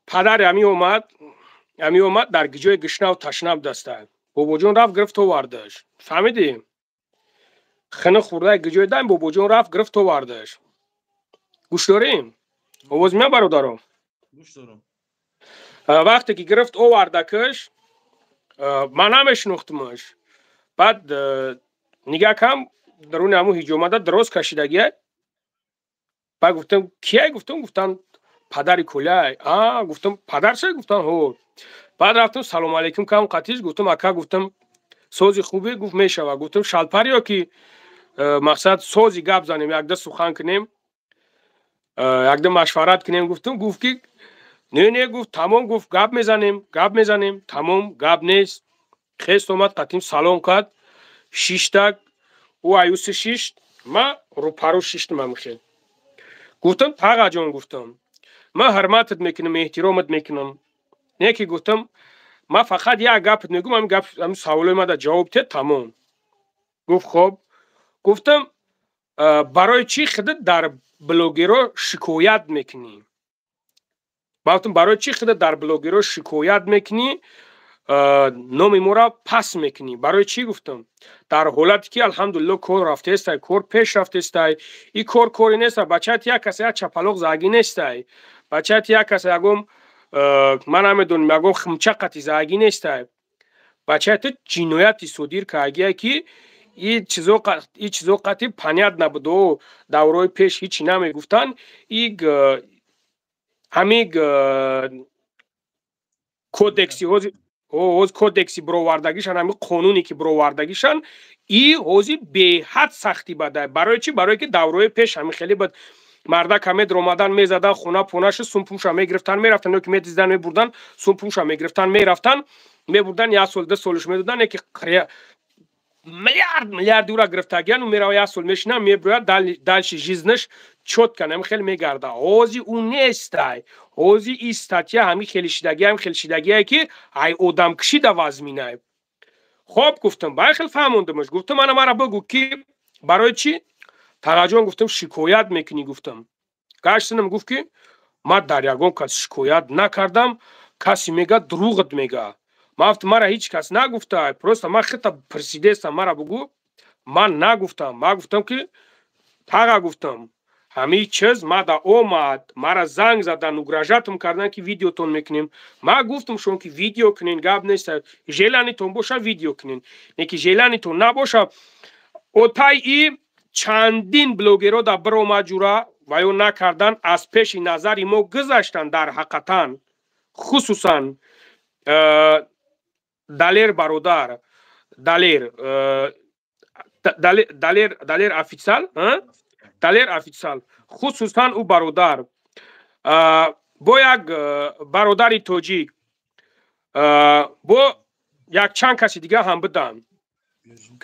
پدر امی اومد در جای گشنه و تشنه دسته بابا جون رفت گرفت تو واردش فهمیدی خنه خورده گجای دم بابا جون رفت گرفت تو واردش گوش داریم آواز میاد برادرم گوش دارم وقتی که گرفت او واردکش من نمیشناختمش بعد نگاه کم درون همون هیچ اومده درست کشیدگی بعد گفتم کیه گفتن پدر کلای گفتم پدر چه گفتن هو بعد رفتم سلام علیکم کردم قطیش گفتم اکا گفتم سوزی خوبه گفت میشوه گفتم شلپریا که مقصد سوزی گپ زنیم یک دست سخن کنیم یک دست مشورت کنیم گفت که نه گفت تمام گفت گپ میزنیم تمام گپ نیست خیست اومد قطیم سلام کرد شیشتک او ایوس شیشت ما رو پرو شیشت مموشه گفتم تاقا جان گفتم ما حرمتت میکنم احترامت میکنم نه که گفتم ما فقط یک گپت میگم همین گپ همین سوال ما در جواب تید تمام گفت خب گفتم برای چی خودت در بلوگرها شکایت میکنی گفتم برای چی خودت در بلوگرها شکایت میکنی نام ما را پس میکنی برای چی گفتم در حالتی که الحمدلله کار رفته است کار پیش رفته است این کاری نیست بچه‌ت یک کسی چپلوق زاگی نیست بچه‌ت یک کسی یگم من نمیدونم یگم خمچه قطی زاگی نیست بچه‌ت جنایتی صادر کرده که این چیزا قطعی پنیاد نبوده و دورای پیش هیچی نمیگفتن این همین کودکسی اوز کودکسی برآوردگیشان همین قانونی که برآوردگیشان ای حوزی به حد سختی بده. برای چی؟ برای که دوره پیش همین خیلی بود مردا کمی در اومدن میزدن خونه پوناش سومپوش میگرفتن میرفتن که میدیدن میبردن سومپوش میگرفتن میرفتن میبردن یا سال ده سالش میدادن که میلیارد یورو گرفتگیان و میره یا سال میشنه میبره دلش جیزنش چوت کنه خیلی میگرده. حوزی اون نیست. حوزی ایستاتیا همین خیلی شدگی هم خیلی شدگیه که ای آدم کشی دوازمینه. خب گفتم برای خیلی فهموندمش. گفتم من مرا بگو که برای چی؟ تراجم گفتم شکایت میکنی. گفتم گشتنم گفت که ما در یگان کس شکایت نکردم. کسی میگه دروغت میگه. ما گفتم مرا هیچ کس نگفته. پروسته ما خطا پرسیده است مرا بگو. من نگفتم. ما گفتم که تاگه گفتم همین چیز ما دا اومد مرا زنگ زدن و گراجاتم کردن که ویدیو تون میکنیم. ما گفتم شون که ویدیو کنین گاب نیست. ژیلانی تون باشه ویدیو کنین. نکی ژیلانی تون نباشه. اوتای ای چندین بلوگرها دا برآمد جورا و یا نکردن از پیش نظری ما گذاشتن. در حقیقتا خصوصا دلیر برادر دلیر افیسال دلیر افیسال خصوصا او برادر با یک برادری توجیک با یک چند کسی دیگه هم بدن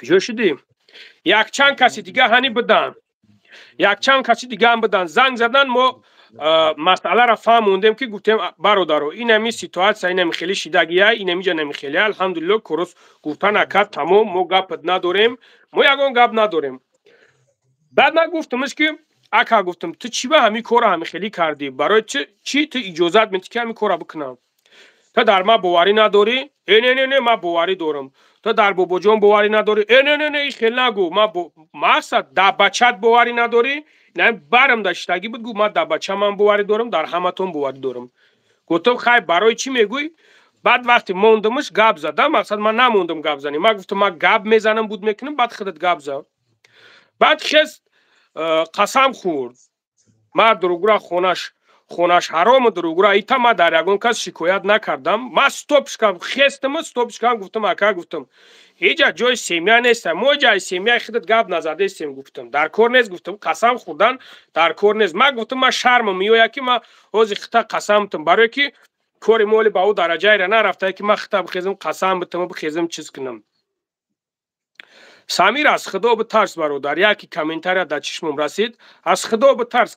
کجا شدیم یک چند کسی دیگه هنی بدن یک چند کسی دیگه هم بدن زنگ زدن. ما مسئله را فهموندیم که گفتیم برادرو این همی سیتواسیا این همی خیلی شیدگیه این همی جا نمی خیلی الحمدلله کرس گفتن اکد تمام ما گپ نداریم ما یگان گپ نداریم. بعد من گفتمش که اکا گفتم تو چی به همین کار همی خیلی کردی برای چی تو اجازت میدی که همین کار بکنم؟ تو در ما باوری نداری؟ نه ما باوری دارم. تو در بابا جان باوری نداری؟ نه این خیلی نگو ما مقصد در بچت باوری نداری؟ نه برم داشتگی بگو ما در بچه من باوری دارم در همتون باوری دارم. گفتم خیر برای چی میگوی؟ بعد وقتی موندمش گپ زدم. مقصد من نموندم گپ زنی. من گفتم من گپ میزنم بود میکنم بعد خودت گپ زد. بعد خست قسم خورد ما دروگرا خونش حرام دروگرا ایتا ما در یگان کس شکایت نکردم. ما استوبش کردم خستم استوبش کردم. گفتم اکا گفتم هیچ جای سیمیا نیست ما جای سیمیا خودت گپ نزده استیم. گفتم در کور نیست. گفتم قسم خوردن در کور نیست. ما گفتم ما شرم میویا که ما روز خطا قسم تم برای که کور مول با او درجه را نرفته که ما خطا بخیزم قسم بتم بخیزم چیز کنم. سمیر از خدا بترس برادر. یکی کامنتر در چشمم رسید از خدا بترس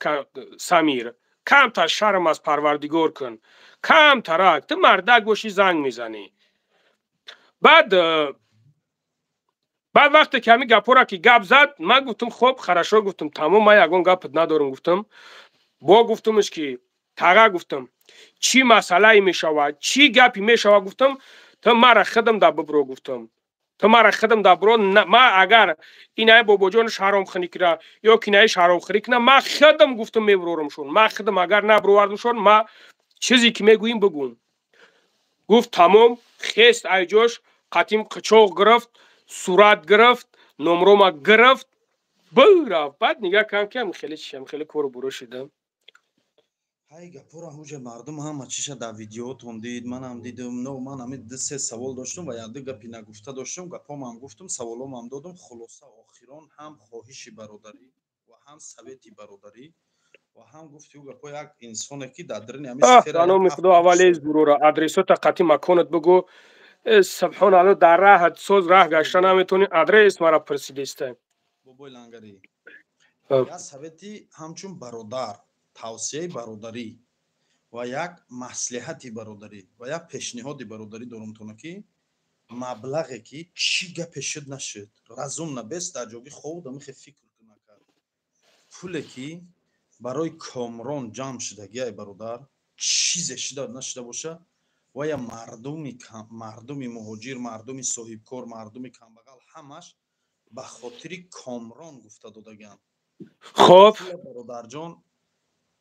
سمیر کم تا شرم از پروردگار کن کم ترک تو مردک باشی زنگ میزنی. بعد وقتی که همین گپا را که گپ زد من گفتم خب خراشا گفتم تمام ما یگان گپ ندارم. گفتم با گفتمش که تاگه گفتم چی مسئله میشود چی گپی میشود. گفتم تو مرا خدم در ببرو. گفتم تو مرا خدم در برو. ما اگر اینای بابا جانش حرام خنی کرا یا کینایش حرام خری کنه ما خدم گفتم میبرورم شون. ما خدم اگر نبروردم شون ما چیزی که میگوییم بگویم. گفت تمام خست ایجوش قطیم قچوق گرفت صورت گرفت نمرو ما گرفت برفت. بعد نگاه کم خیلی چیم خیلی کور برو شدم. های گپورا هوجه مردم هم چیشه در ویدیوتون دید من هم دیدم. نو من همین دو سه سوال داشتم و یاد گپی نگفته داشتم. گپام هم گفتم سوالام هم دادم. خلاصه آخران هم خواهشی برادری و هم سویتی برادری و هم گفتی و گپا یک انسانه که در درن همین سفره خانم خدا اولی ضرورا ادرسو تا قطعی مکانت بگو. سبحان الله در راه سوز راه گشتن نمیتونی ادرس مرا پرسیده است. بابای لنگری یا سویتی همچون برادر توصیه برادری و یک مصلحتی برادری و یک پیشنهادی برادری دارم تونه که مبلغی که چی گپ شد نشد رزوم نبست در جوگی خودم خیلی فکر نکرد پولی که برای کامران جمع شدگی برادر چیزی شده نشده باشه و یا مردمی مهاجر مردمی صاحب کار مردمی کمبغل همش به خاطر کامران گفته دادگان. خب برادر جان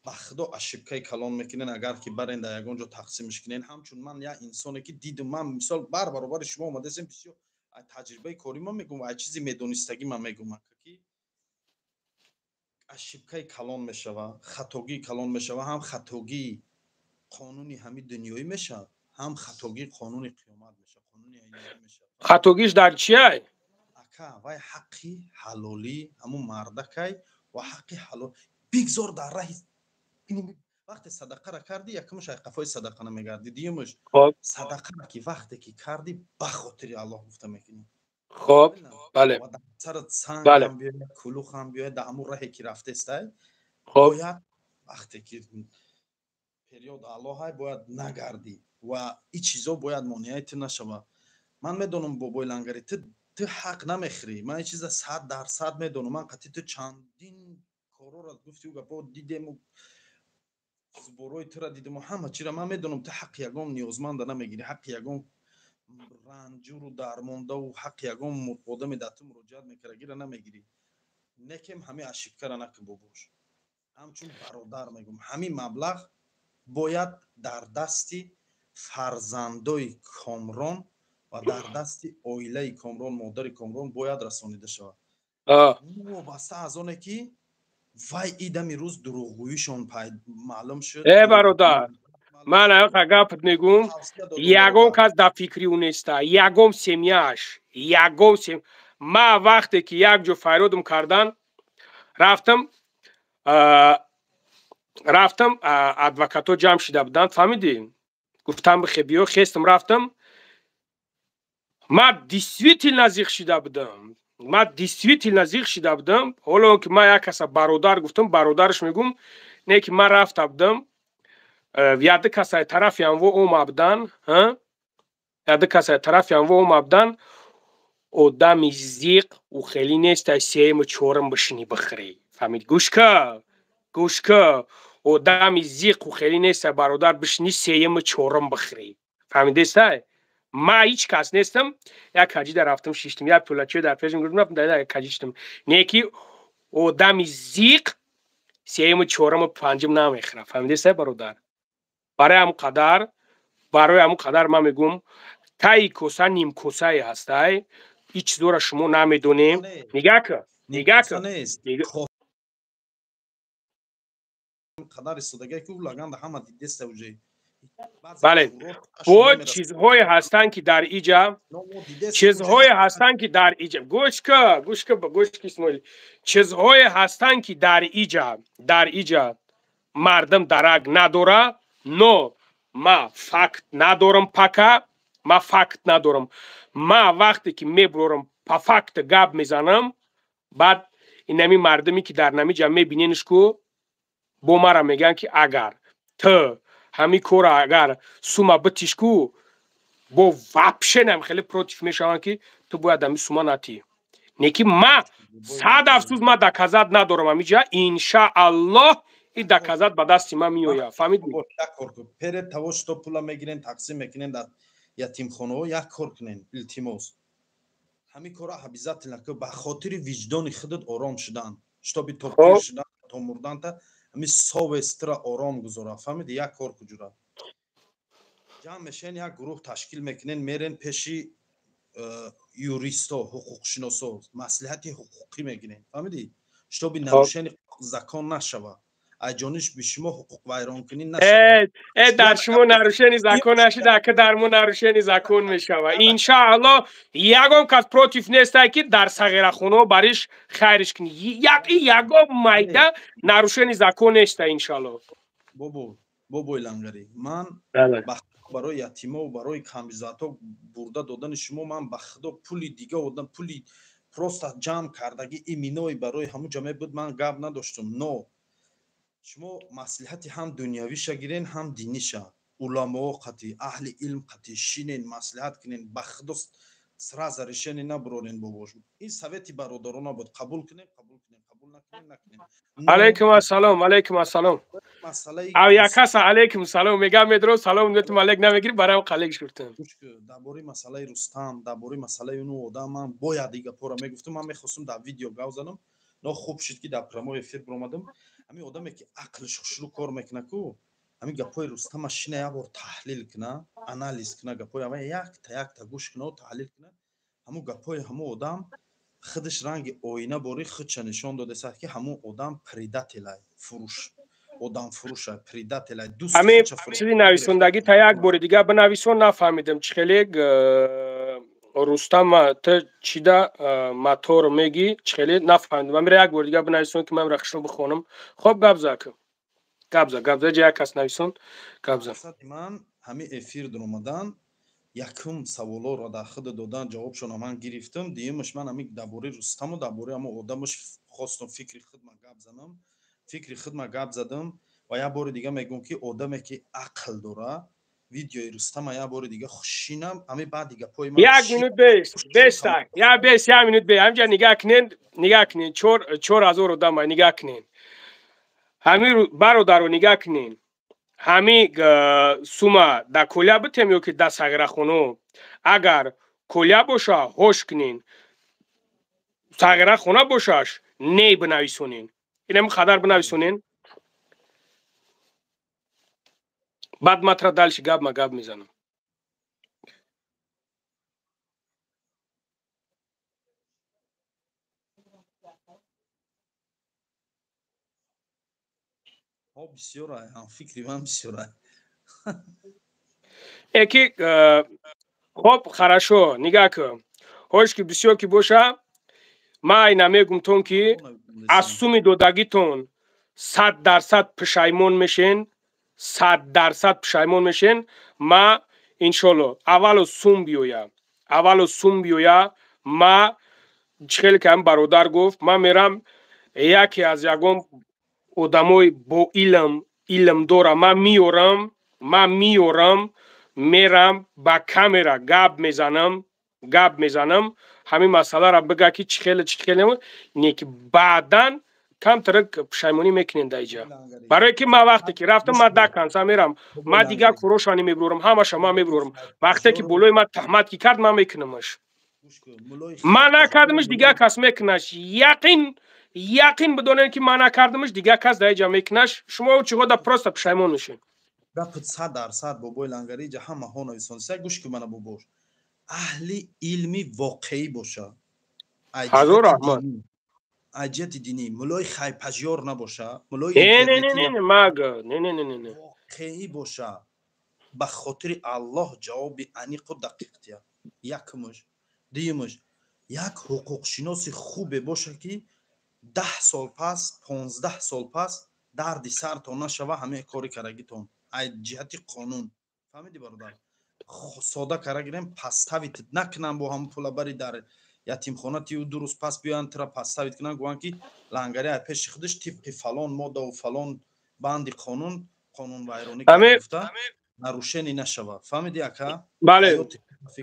به خدا اشبکه کلان میکنین اگر که برین در یگان جا تقسیمش کنین. همچون من یا انسانی که دیدم من مثال برابر شما اومده سیم بسیار تجربه کاری من میگم و چیزی میدونستگی من میگم که اشبکه کلان میشوه خطاگی کلان میشوه. هم خطاگی قانونی همین دنیایی میشه هم خطاگی قانون قیامت میشه، قانون عینی میشه. خطاگیش در چیه؟ اکا وای حقی حلالی همون مردکای و حقی حلال بگذار در راه این. وقتی صدقه را کردی یکمش قفای صدقه نمیگردی، دیگه‌مش خب صدقه را که وقتی که کردی بخاطر الله گفته میکنی. خب بله و در سرت سنگ بله هم بیاید کلوخ هم بیاید در همون راهی که رفته استای خب باید وقتی که پریود الله های باید نگردی و این چیزا باید مانعیت نشود. من میدونم بابای لنگری تو حق نمیخری، من این چیز 100% میدونم. من قطعی تو چندین کارا را گفتی و گپا دیدم و زبورای تو را دیدم و همه چی را من میدونم. تو حق یگان نیازمند نمیگیری، حق یگان رنجور و درمانده و حق یگان آدم در تو مراجعت میکرگی را نمیگیری. نکم همه اشکر نکن باباش. همچون برادر میگم همین مبلغ باید در دستی فرزندای کامران و در دستی اویله کامران، مادر کامران باید رسانیده شود. وابسته از آنه که وای ایدم روز دروغگوییشون معلوم شد. برادر من اگه گپت میگم یگم کس در فکری او نیست، یگم سمیاش یگم سم ما وقتی که یک جو فایرودم کردن رفتم ادوکاتو جمع شده بودن، فهمیدی؟ گفتم بخی بیا، خستم رفتم. ما دیسویتل نزدیک شده بودم، حالا که ما یک کس برادر گفتم برادرش میگم نه که ما رفته بودم یاده کسای طرفی هم و اومدن، یاده کسای طرفی هم و اومدن آدم زیق و خیلی نیست از سیم و چورم بشینی بخری، فهمید؟ گوش که آدم زیق و خیلی نیست برادر بشینی سیم و چورم بخری، فهمیده است؟ ما هیچ کس نیستم. یک کجی در رفتم شیشتم، یک پولچی در پیشم گرفتم رفتم در یک کجی شدم. نیکی آدم زیق سیم و چورم و پنجم نمیخره، فهمیده است برادر؟ برای همون قدر من میگم تای کوسه نیم کوسه هسته، هیچ دور شما نمیدونیم. نگاه که قدر استادگی که لگن در همه دیده سوجه. بله با چیزهای هستن که در اینجا گوش که اسماعیل چیزهای هستن که در اینجا مردم درک نداره. نو ما فکت ندارم. ما وقتی که میبرم پا فکت گپ میزنم، بعد اینمی مردمی که در نمی جمع میبینینش کو با مرا میگن که اگر تو همی کورا اگر سوما بتیش کو با وپشه نمی خیلی پروتیف میشون که تو باید همی سوما نتی نیکی ما 100% ما دکازت ندارم همیجا. انشاءالله این دکازت به دست ما میویا، فهمیدی؟ پر تواش تو پولا میگیرین تقسیم میکنین در یتیم خانه یک کار کنین التماس همین کارا حبیزت لکه به خاطر وجدان خودت آرام شدن شتابی تو پیر شدن تا مردن تا همین صاحب استرا آرام گذاره، فهمیدی؟ یک کار کجورا جمع میشین یک گروه تشکیل میکنین میرین پیشی یوریستا حقوق شناسا مصلحت حقوقی میگیرین، فهمیدی؟ شتابی نروشن زکان نشوه، اجانش به شما حقوق ویران کنین نشوه. در شما نروشنی زکان نشده که در ما نروشنی زکان میشوه. انشاءالله یگم کس پروتیف نیسته که در صغیر خونه برش خیرش کنی. یگم مایده نروشنی زکان نیسته انشاءالله. بابای لنگری من برای یتیما و برای کمبیزاتا برده دادن شما من به خدا پولی دیگه آدم پولی پروست جمع کردگی ایمینای برای همون جمعه بود من گپ نداشتم. نو شما مصلحت هم دنیاوی شگیرین هم دینی شا علما قطعی اهل علم قطعی شینین مصلحت کنین به خدا سرا زرشنی نبرونین باباشون. این سویتی برادرانه بود، قبول کنین قبول نکنین. علیکم السلام. او یک کس علیکم سلام میگم میدرو سلام میگم مالک نمیگیری برام قلق شدم. درباره مسئله رستم درباره مسئله اون آدم من باید دیگه پورا میگفتم. من میخواستم در ویدیو گوزنم نه خوب شد که در پرامو افیر برآمدم. همین آدمی که عقلش شروع کار میکنه کو همین گپای رستم شینه یک بار تحلیل کنه آنالیز کنه گپای همه یک تا گوش کنه و تحلیل کنه همون گپای همون آدم خودش رنگ آینه باری خودش نشان داده است که همون آدم پریدت لای فروش одамфурӯша предателай дӯст همین хача фурӯхта چیزی نویسندگی تا یک بار دیگه بنویسون نفهمیدم چخیلیگ رستم تا چی دا ما رو میگی چخیلی نفهمیدم من میره یک بار دیگه بنویسون که من رخشو بخونم خب گبزا که گبزا جا یک کس نویسون گبزا мақсади ман ҳамин эфир дуромадан якум саволоро дар худ додан ҷавобшона ман гирифтам дуюмаш ман ҳамин дар бораи рустаму дар бораи ҳамон одамаш хостум фикри худма гап занам фикри худма гап задам ва як бори дига мегӯям ки одаме ки ақл дора видеои рустама як бори дига хушинам ҳамин баъд дига пои ман یک минут بیست یا بیست یک minut بیست همجا نگاه کنین 4000 آدم نگاه کنین همین برادر نگاه کنین همین سوما در کلیا بتیم یا که در سگره خونو اگر کلیا باشه هوش کنین سگره خونه باشش نی بنویسونین اینم خدر بنویسونین بعد مطرح دلش گب میزنم бисёрай фикри ман бисёрай эки хоб хорошо нигах хош ки бисёр ки боша ма айна мегумтон ки аз суми додагитон 100% пушаймон мешен 100% пушаймон мешен ма иншолло аввалу сум биёя ма чихел ки ҳам бародар гуфт ман мерам яке аз ягон одамои бо илм дора ман миёрам мерам ба камера гап мезанам ҳамин масъаларо бига ки чихел не ки баъдан камтара пушаймонӣ мекунем дар иҷа барое ки ман вақте ки рафтам ман да канса мерам ман дигар короша намебурорам ҳамаша ман мебурорам вақте ки болои ман таҳмат ки кард ман мекунамаш ман накардамаш дигар кас мекунаш яқин бидонед ки ман накардамаш дигар кас дар иҷа мекунаш шумо чиқода просто пушаймон мешед гапи 100% бобои лангари ҷа ҳамаҳо нависонса гӯш ки мана бобош аҳли илми воқеӣ боша ҳазор раҳмат аҷияти динӣ мулои хайпажёр набоша мулои воқеӣ боша ба хотири аллоҳ ҷавоби аниқу дақиқтия якмуш дуюмуш як ҳуқуқшиноси хубе боша ки 10 сол пас 15 сол пас дарди сартон нашава ҳамаи кори карагитон аз ҷиҳати қонун фаҳмидӣ бародар сода карагирем паставит накунам бо ҳамон пула бари дар ятимхона ти ӯ дуруст пас биёян тира паставит кунам гӯян ки лангари аз пеши худаш тибқи фалон моддаву фалон банди қонунвайронӣ гуфта нарушенӣ нашава фаҳмидӣ ака бале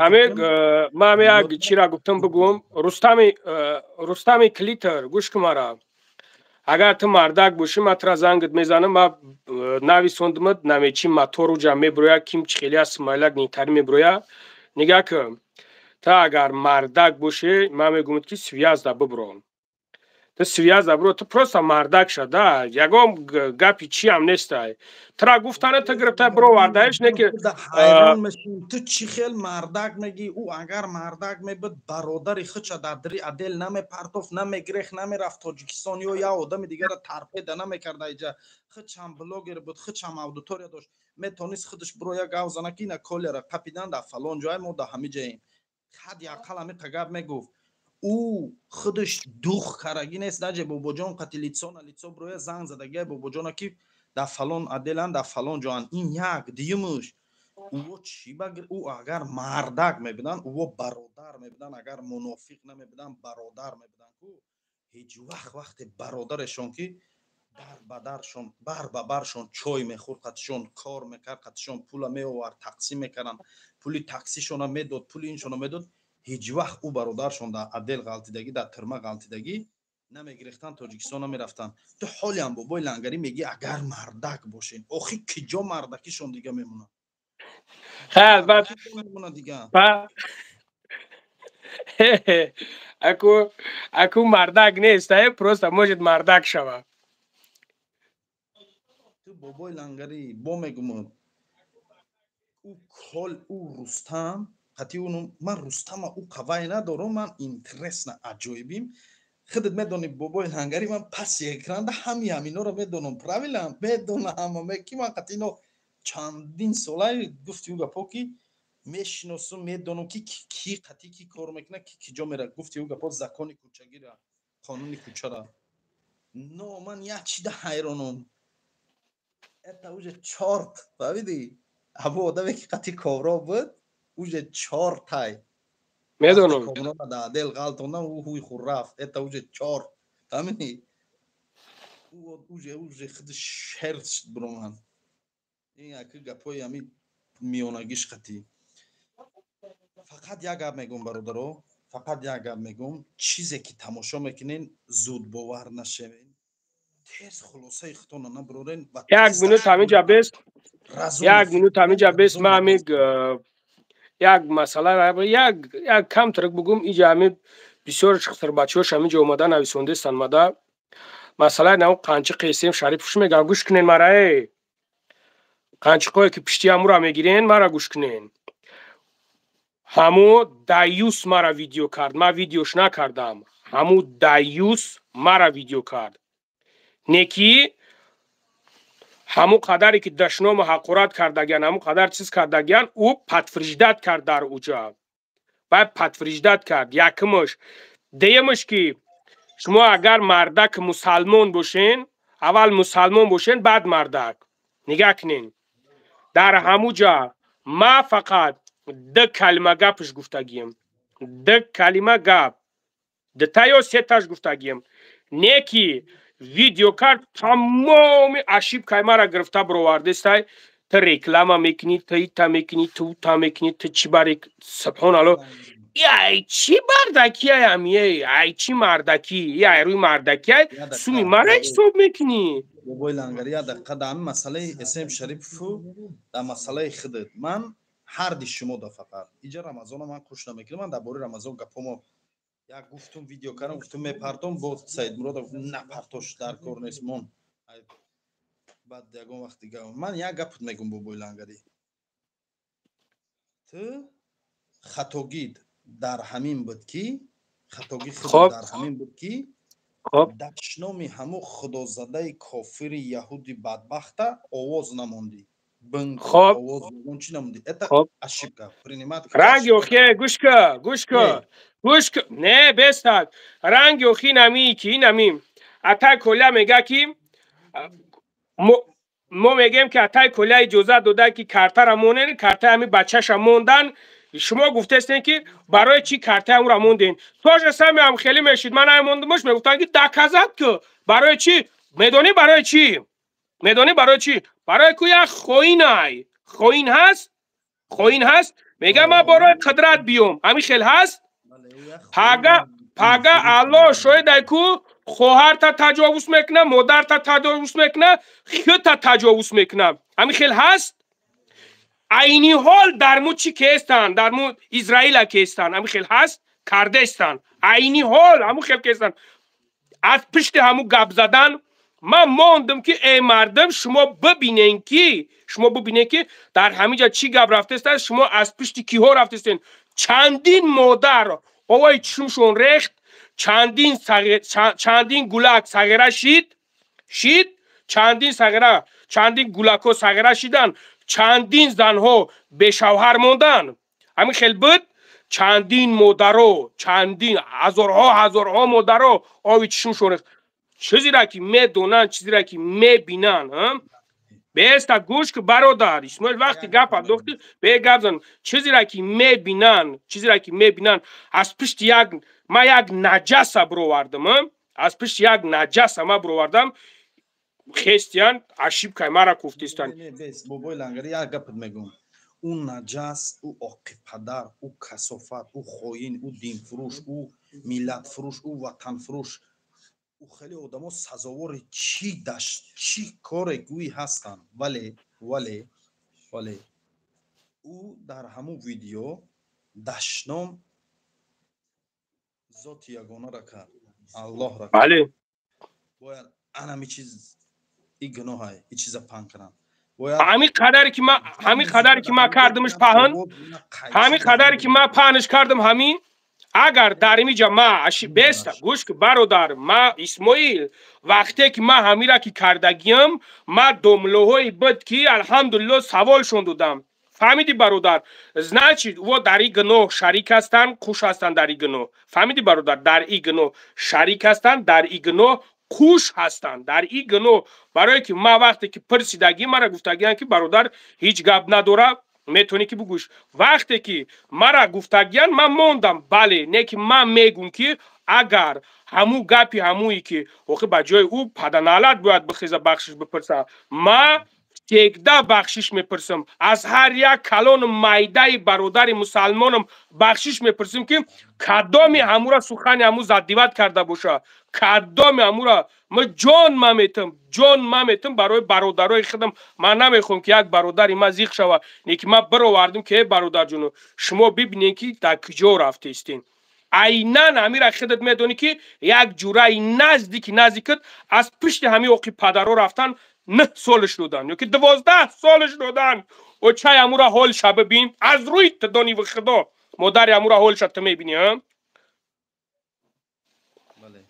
ҳамин ман як чира гуфтам бигӯм рустами клитер гӯш ки мара агар ту мардак бошӣ ман тура зангит мезанам ман нависондимат намечи матору ҷа мебироя ким чихелия смайлак нитари мебироя нигах ки ту агар мардак бошӣ ман мегӯмад ки связда бибиро ту связда бибиро ту просто мардак шуда ягон гапи чиам нестай тура гуфтана ту гирифта бировардаеш не ки ҳайрон мешавем ту чӣ хел мардак мегӣ ӯ агар мардак мебуд бародари худша дар дили адел намепартофт намегирехт намерафт тоҷикистон ё як одами дигаро тарпеда намекарда иҷа худшам блогер буд худшам аудитория дошт метонист худаш биро як гав зана ки ина колера қапидан дар фалон ҷой мо дар ҳами ҷаем ҳадди ақал ҳамиқа гап мегуфт ӯ худаш дух карагӣ нест даҷе бобоҷон қати лицо на лицо бироя занг задагия бобоҷона ки дар фалон аделан дар фалон ҷоан ин як дуюмуш ӯ чӣ багир ӯ агар мардак мебудан ӯ бародар мебудан агар мунофиқ намебудан бародар мебудан ку ҳеҷ вақт вақте бародарешон ки дар ба даршон бар ба баршон чой мехӯрд қатишон кор мекард қатишон пула меовард тақсим мекарданд пули таксишона медод пули иншона медод ҳеҷ вақт ӯ бародаршон дар адел ғалтидагӣ дар тирма ғалтидагӣ намегирехтан тоҷикистон намерафтан ту ҳолиам бобои лангарӣ мегӣ агар мардак бошен охи ки ҷо мардакишон дига мемонад аку мардак нест просто может мардак шава ту бобои лангарӣ бо мегумад ӯ рустам қати ман рустама ӯ қавай надорум ман интересна аҷоибим خودت میدونی بابای هنگری من پس اکران ده همینا رو میدونم پراویلا میدونم کی من قطینو چندین ساله گفتی او گپا کی میشناسم میدونم کی قطی کی کار میکنه کی جا میره گفتی او گپا زکانی کوچگی را قانونی کوچه را نو من یک چی ده حیرانم اتا اوج چارت فهمیدی ابو آدمی که قطی کارا بود اوج چارتای وقتی میدونم کامرا دا دل غلطونه او هوی خور رفت اتا اوج چارت فهمیدی اوج خود شرط شد برو من این اکی گپای همی میانگیش قطی فقط یک گپ میگم برادرو فقط یک گپ میگم چیزی که تماشا میکنین زود باور نشوین تیز خلاصه اختونه نبرورین و یک تیز مینوت داشت همینجا بست رزون یک فکر مینوت همینجا کنین بست رزون من عمل یک مسئله را یک کم ترک بگم اینجا همین بسیار شخصر بچه‌هاش همینجا اومدن نویسنده سنمده مسئله نو قنچه قیسیم شریفش میگم گوش کنین مرا قنچقایی که پشتی همو را میگیرین مرا گوش کنین همو دایوس مرا ویدیو کرد من ویدیوش نکردم همو دایوس مرا ویدیو کرد نیکی همو قدری که دشنام حقورت کردگیان همو قدر چیز کردگیان او پتفرجدت کرد در اوجا باید پتفرجدت کرد یکمش دیمش که شما اگر مردک مسلمان باشین اول مسلمان باشین بعد مردک نگاه کنین در همو جا ما فقط ده کلمه گپش گفتگیم ده کلمه گپ ده تا یا سه تاش گفتگیم نیکی ویدیو کرد تمام اشیب که ما را گرفته برآورده است تا ریکلام میکنی تا ایتا میکنی تا میکنی تا چی باری سبحان الله ای چی مردکی همیه ای چی مردکی ای روی مردکی سومی مرا حساب میکنی بابای لنگری یک دقیقه در مسئله اسم شریف در مسئله خودت من هر دی شما دا فقط اینجا رمضان من خوش نمیکنم من درباره رمضان گپامو یک گفتم ویدیو کردم گفتم میپرتم با سید مراد نپرتاش در کار نیست من بعد یگان وقت دیگه من یک گپ میگم بابای لنگری تو خطاگید در همین بود کی خطاگی خود در همین بود کی دشنامی همو خدازده کافر یهودی بدبخت آواز نموندی بنگ آواز چی نموندی اتا اشیبکا پرینیمات رنگ یوخی گوش که نه بستد رنگ یوخی نمی کی نمیم اتا کلا میگه کی ما میگیم که اتای کلا اجازه داده که کارت را مونن کارت همین بچه‌ش موندن شما گفته استین که برای چی کارت هم را موندین توش اسم هم خیلی میشید من هم موندمش میگفتن که دکازات که برای چی میدونی برای چی برای کویا خوین هست میگه ما برای قدرت بیوم همین خیلی هست پاگا الله شاید کو خواهر تا تجاوز میکنه مادر تا تجاوز میکنه خود تا تجاوز میکنه همین خیلی هست عینی حال در مو چی که استن در مو اسرائیل که استن همین خیلی هست کرده استن عینی حال همون خیلی که استن از پشت همو گپ زدن من ماندم که ای مردم شما ببینین که در همینجا چی گپ رفته است شما از پشت کیها رفته استین چندین مادر آوای چشمشون ریخت چندین گولک صغیره شید چندین گولک ها صغیره شیدن چندین زنها به شوهر موندن همین خیلی بود چندین مادرها چندین هزارها مادرها آوای چشمشون ریخت چیزی را که میدونن چیزی را که میبینن بیست گوش که برادر اسماعیل وقتی گپ انداختی به گپ زن چیزی را که میبینن از پشت ما یک نجس برآوردم از پشت یک نجس ما برآوردم خریستیان اشیب که ما را کوفتستان بابای لنگری یک گپ میگم اون نجس او عاقب پدر او کثافت او خاین او دین فروش او ملت فروش او وطن فروش او خیلی آدم ها سزاوار چی داشت چی کار گویی هستن ولی او در همون ویدیو دشنام ذات یگانه را کرد الله را کرد باید همین چیز این گناه های این چیز پنگ کنن همین قدری که ما کردمش پهن همین قدری که ما پهنش کردم همین اگر در اینجا ما بیست گوش که برادر ما اسماعیل وقتی که ما همیرا که کردگیم ما دوملوهای بود که الحمدلله سوال شون دادم فهمیدی برادر значит و در این گناه شریک هستن خوش هستن در این گناه فهمیدی برادر در این گناه شریک هستن در این گناه خوش هستن در این گناه برای که ما وقتی که پرسیدگی مرا گفتگیان که برادر هیچ گپ نداره میتونی که بگوش وقتی که مرا گفتگیان من موندم بله نه که من میگم که اگر همو گپی همویی که واقع با جای او پدنالت باید بخیزه بخشش بپرسم ما تکده بخشش میپرسم از هر یک کلان مایده برادر مسلمانم بخشش میپرسیم که کدام همو را سخن همو زدیوت کرده باشه کدام همو را ما جان ما میتم برای برادرای خودم من نمیخوام که یک برادر ما زیغ شوه نیکی ما برآوردم که برادر جونو شما ببینین که در کجا رفته استین عینا همین خودت میدونی که یک جورایی نزدیکت از پشت همین اوقی پدرها رفتن 9 سالش دادن یا که 12 سالش دادن و چای امورا حال شب بین از روی تدانی و خدا مادر امورا حال شب میبینی ها بله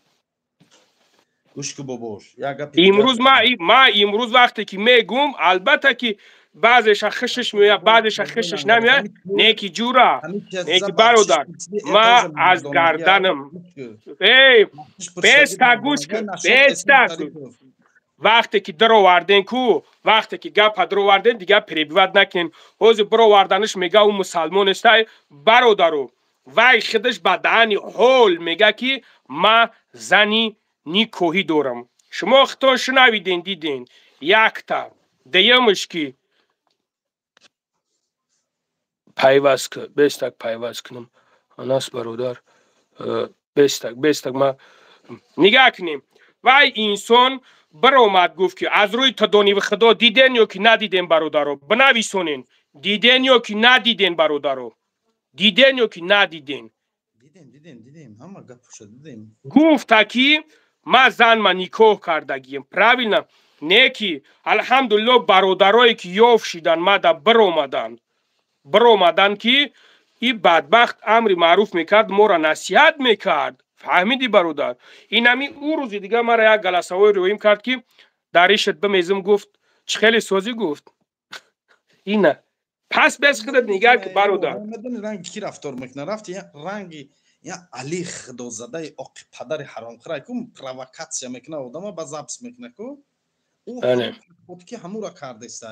گوش که باباش امروز ما امروز وقتی که میگم البته که بعضش خشش میاد بعضش خشش نمیاد نیکی جورا نیکی برادر ما از گردنم بیستا گوش کن بیستا وقتی که در آوردن کو وقتی که گپ در آوردن دیگه پریبیوت نکنین حوز بر آوردنش میگه اون مسلمان است برادرو وای خودش با دهنی حال میگه که ما زنی نیکوهی دارم شما خودتون شنویدین دیدین یک تا دیمش که پیوست که بیستک پیوست کنم اناس برادر بیستک ما نگاه کنیم وای انسان برآمد گفت که از روی تدانی و خدا دیدین یا که ندیدین برادرو بنویسونین دیدین یا که ندیدین برادرو دیدین یا که ندیدین دیدیم همه گپش دیدیم گفت که ما زن ما نیکوه کردگیم правильно نه که الحمدلله برادرایی که یاف شدن ما دا برآمدن که این بدبخت امر معروف میکرد ما را نصیحت میکرد فهمیدی برادر این همین او روزی دیگه مرا یک جلسه رویم کرد که دریشت بمیزم گفت چه خیلی سازی گفت اینه پس بس خودت نگاه که برادر میدونی رنگ کی رفتار میکنه رفتی رنگی یا علی خدا زده آقی پدر حرام خورای کم پرووکاسیا میکنه آدم با زبس میکنه کو او خود که همو را کرده است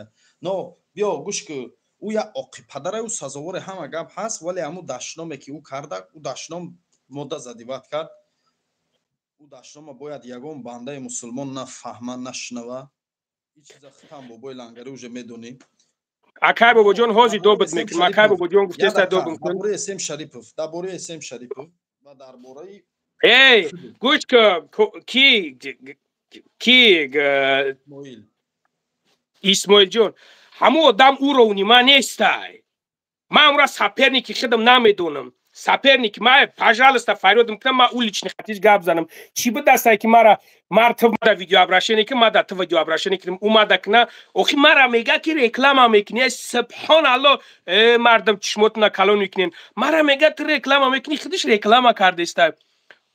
نو بیا گوش که او یا آقی پدر او سزاوار همه گپ هست ولی همو دشنامه که او کرده او دشنام مدت زدیوت کرد او دشنام باید یگان بنده مسلمان نفهمه نشنوه این چیزا ختم بابای لنگری اوجه میدونی اکای بابا جان هازی دوبت میکنم اکای بابا جان گفته است دوبت میکنم درباره اسم شریفوف درباره اسم شریفوف و درباره ای گوش که کی اسماعیل جان همو آدم او رو نیما نیستای ما امرا سپرنیکی خودم نمیدونم سپرنیک ما пожалуйста فریاد میکنم ما اون لیچنی خطیش گپ زنم چی بود دستای که مرا مرتب ویدیو ابراشنی که ما دا تو ویدیو ابراشنی کردم اومد کنه اخی مرا میگه که رکلام میکنی سبحان الله مردم چشمتون کلون میکنین مرا میگه تو رکلام میکنی خودش رکلام کرده است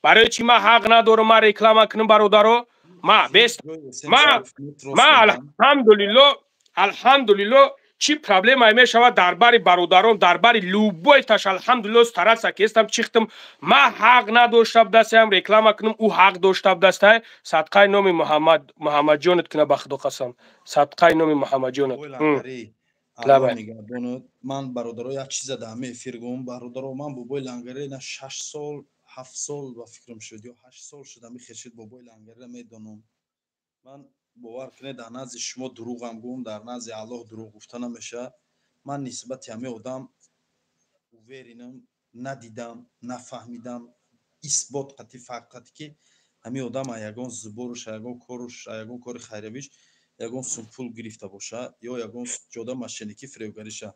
برای چی ما حق ندارم ما رکلام کنم برادرو ما بست ما الحمدلله چی پرابلم می شود دربار برادران دربار لوبوی تاش الحمدلله استرس که استم چختم ما حق نداشتم دستم رکلام کنم او حق داشتم دسته صدقه نام محمد جانت کنه بخدا قسم صدقه نام محمد جانت من برادرای یک چیز دامه فرگون برادرو من بابای لنگری نه 6 سال 7 سال با فکرم شد یا 8 سال شدم میخشید بابای لنگری میدونم من باور کنید در نزد شما دروغم گم در نزد الله دروغ گفتن نمیشه من نسبت همه آدم ویرینم ندیدم نفهمیدم اثبات قطعی فقط که همه آدم یگان زبورش یگان کارش یگان کار خیریش یگان سوپول گرفته باشه یا یگان جدا ماشینیکی فریبگریشه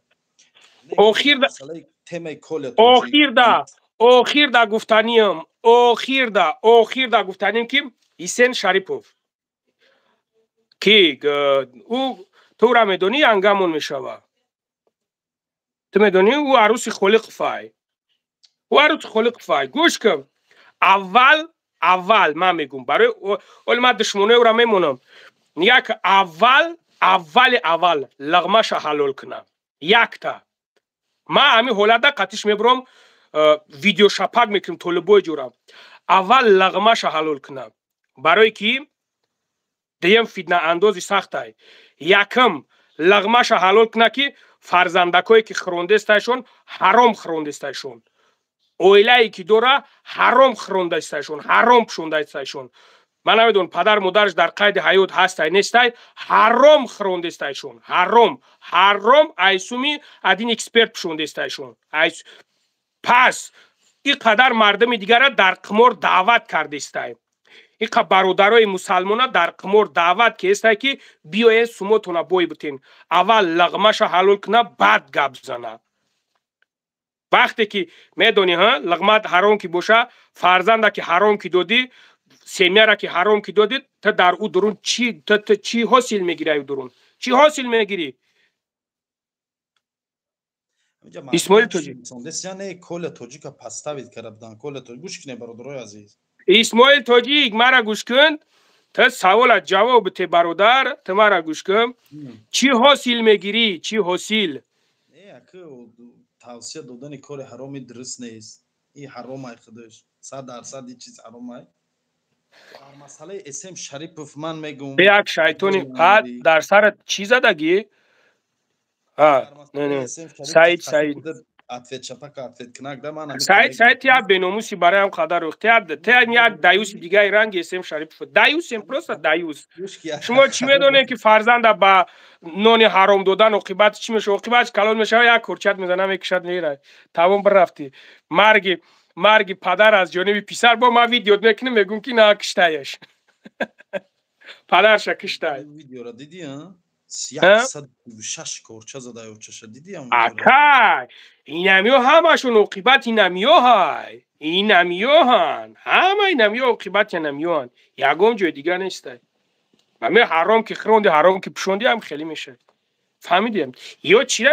آخر دا گفتنیم که حسین شریفوف که او تو را میدونی انگامون میشوه تو میدونی او عروسی خلق فای وارد خلق فای گوش کن اول من میگم برای علما دشمنه او را میمونم یک اول لغمش حلال کنم یک تا ما همین حالت قطیش میبرم ویدیو شپک میکنم طالبای جورم اول لغمش حلال کنم برای کی دیم فتنه اندازی سخت ای یکم لغمش حلال کنه که فرزندکایی که خرونده استایشون حرام خرونده استایشون اویلایی که دوره حرام خرونده استایشون حرام پشونده استایشون من نمیدون پدر مادرش در قید حیات هستای نیستای حرام خرونده استایشون حرام ایسومی ادین اکسپرت پشونده استایشون پس این قدر مردم دیگر در قمار دعوت کرده استای این برادرای مسلمان در قمار دعوت که استای که بیاین سموتون بوی بتین اول لغمش حلال کنه بعد گپ زنه وقتی که میدونی ها لغمت حرام کی باشه فرزند که حرام کی دادی سمیه را که حرام کی دادی تا در او درون چی حاصل میگیری او درون چی حاصل میگیری اسماعیل توجی نه کل توجی که پستاوید کردن کل توجی گوش کنه برادرای عزیز اسماعیل توجی مرا گوش کن تا سوال جواب بده برادر تا مرا گوش کن چی حاصل میگیری چی حاصل نه که توصیه دادن کار حرامی درست نیست این حرام ای خودش 100% این چیز حرام ای در مسئله اسم شریف من میگم یک شیطانی قد در سر چی زدگی نه سعید سعید یا بناموسی برای هم قدر اختیار تا یک دیوس دیگه رنگ اسم شریف دیوس پروست دیوس شما چی میدونه که فرزند با نون حرام دادن عاقبت چی میشه عاقبت کلان میشه یک کورچت میزنه میکشد میره تمام برافتی مرگ پدر از جانب پسر با ما ویدیو میکنیم میگم که نه کشتایش پدرش کشتای ویدیو را دیدی ها 106 کورچه زده و چش دیدی هم اکای اینمیو همشون عاقبت اینمیو های اینمیو هن همه اینمیو عاقبت اینمیو هن یگم جای دیگه نیسته من حرام که خروندی حرام که پشوندی هم خیلی میشه فهمیدیم یا چی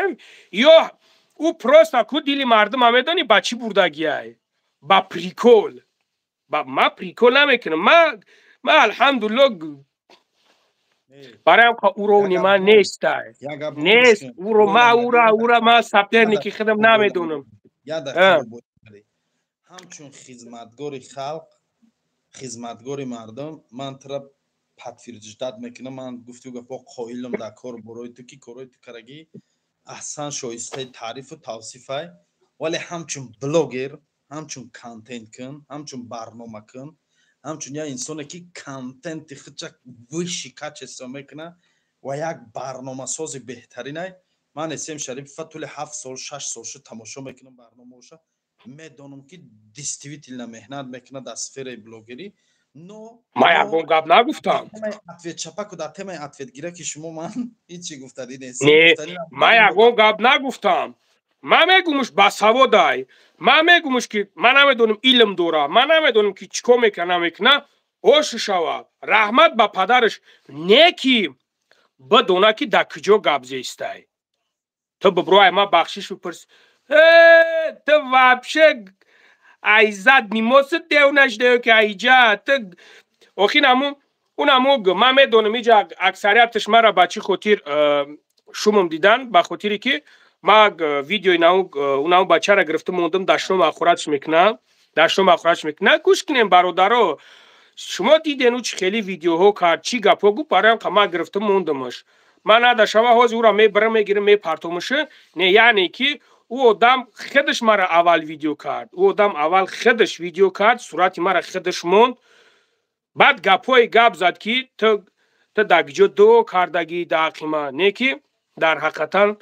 یا او پروستا کو دیلی مردم هم میدونی با چی بردگی های با پریکول ما پریکول نمیکنم ما الحمدلله برای هم او رو نیما نیست او رو ما سپترنیکی خدم نمیدونم همچون خدمتگاری خلق خدمتگاری مردم من طرف پتفیرجدت میکنم من گفتو گفت قائلم در کار برای تو که کارای تو کرگی احسن شایسته تعریف و توصیف های ولی همچون بلوگر همچون کانتنت کن همچون برنامه کن همچون یا انسانی که کانتنت خودش ویشی کچ استفاده میکنه و یک برنامه سازی بهترینه من اسم شریف طول 7 سال 6 سال شد تماشا میکنم برنامه وشه میدونم که دیستریبیوت مهنت میکنه در سفر بلوگری ما یکم گپ نگفتم اتویت چپک و در تم اتویت گیره که شما من هیچی گفتنی نیست ما یکم گپ نگفتم من میگمش بسوادای من میگمش که من نمیدونم علم داره من نمیدونم که چیکار میکنه اوش شوا رحمت با پدرش نیکی بدونه که در کجا گپ زیستای تو ببروی ما بخشش بپرس تو وابشه ایزد نیموس دیو نشده که ایجا اخی اونمو من میدونم اینجا اکثریتش مرا بچی خاطر شومم دیدن با خاطری که ما ویدیو اونمو بچه را گرفته موندم داشتم آخراتش میکنه گوش کنیم برادرو شما دیدین چه خیلی ویدیوها کرد چی گپا گفت برایم که ما گرفته موندمش من نداشتم هاز او را میبرم میگیرم میپرتمشه نه یعنی که او آدم خودش مرا اول ویدیو کرد او آدم اول خودش ویدیو کرد صورت مرا خودش موند بعد گپای گپ زد که تو دگجو دو کردگی دقیقا نه که در حقیقتا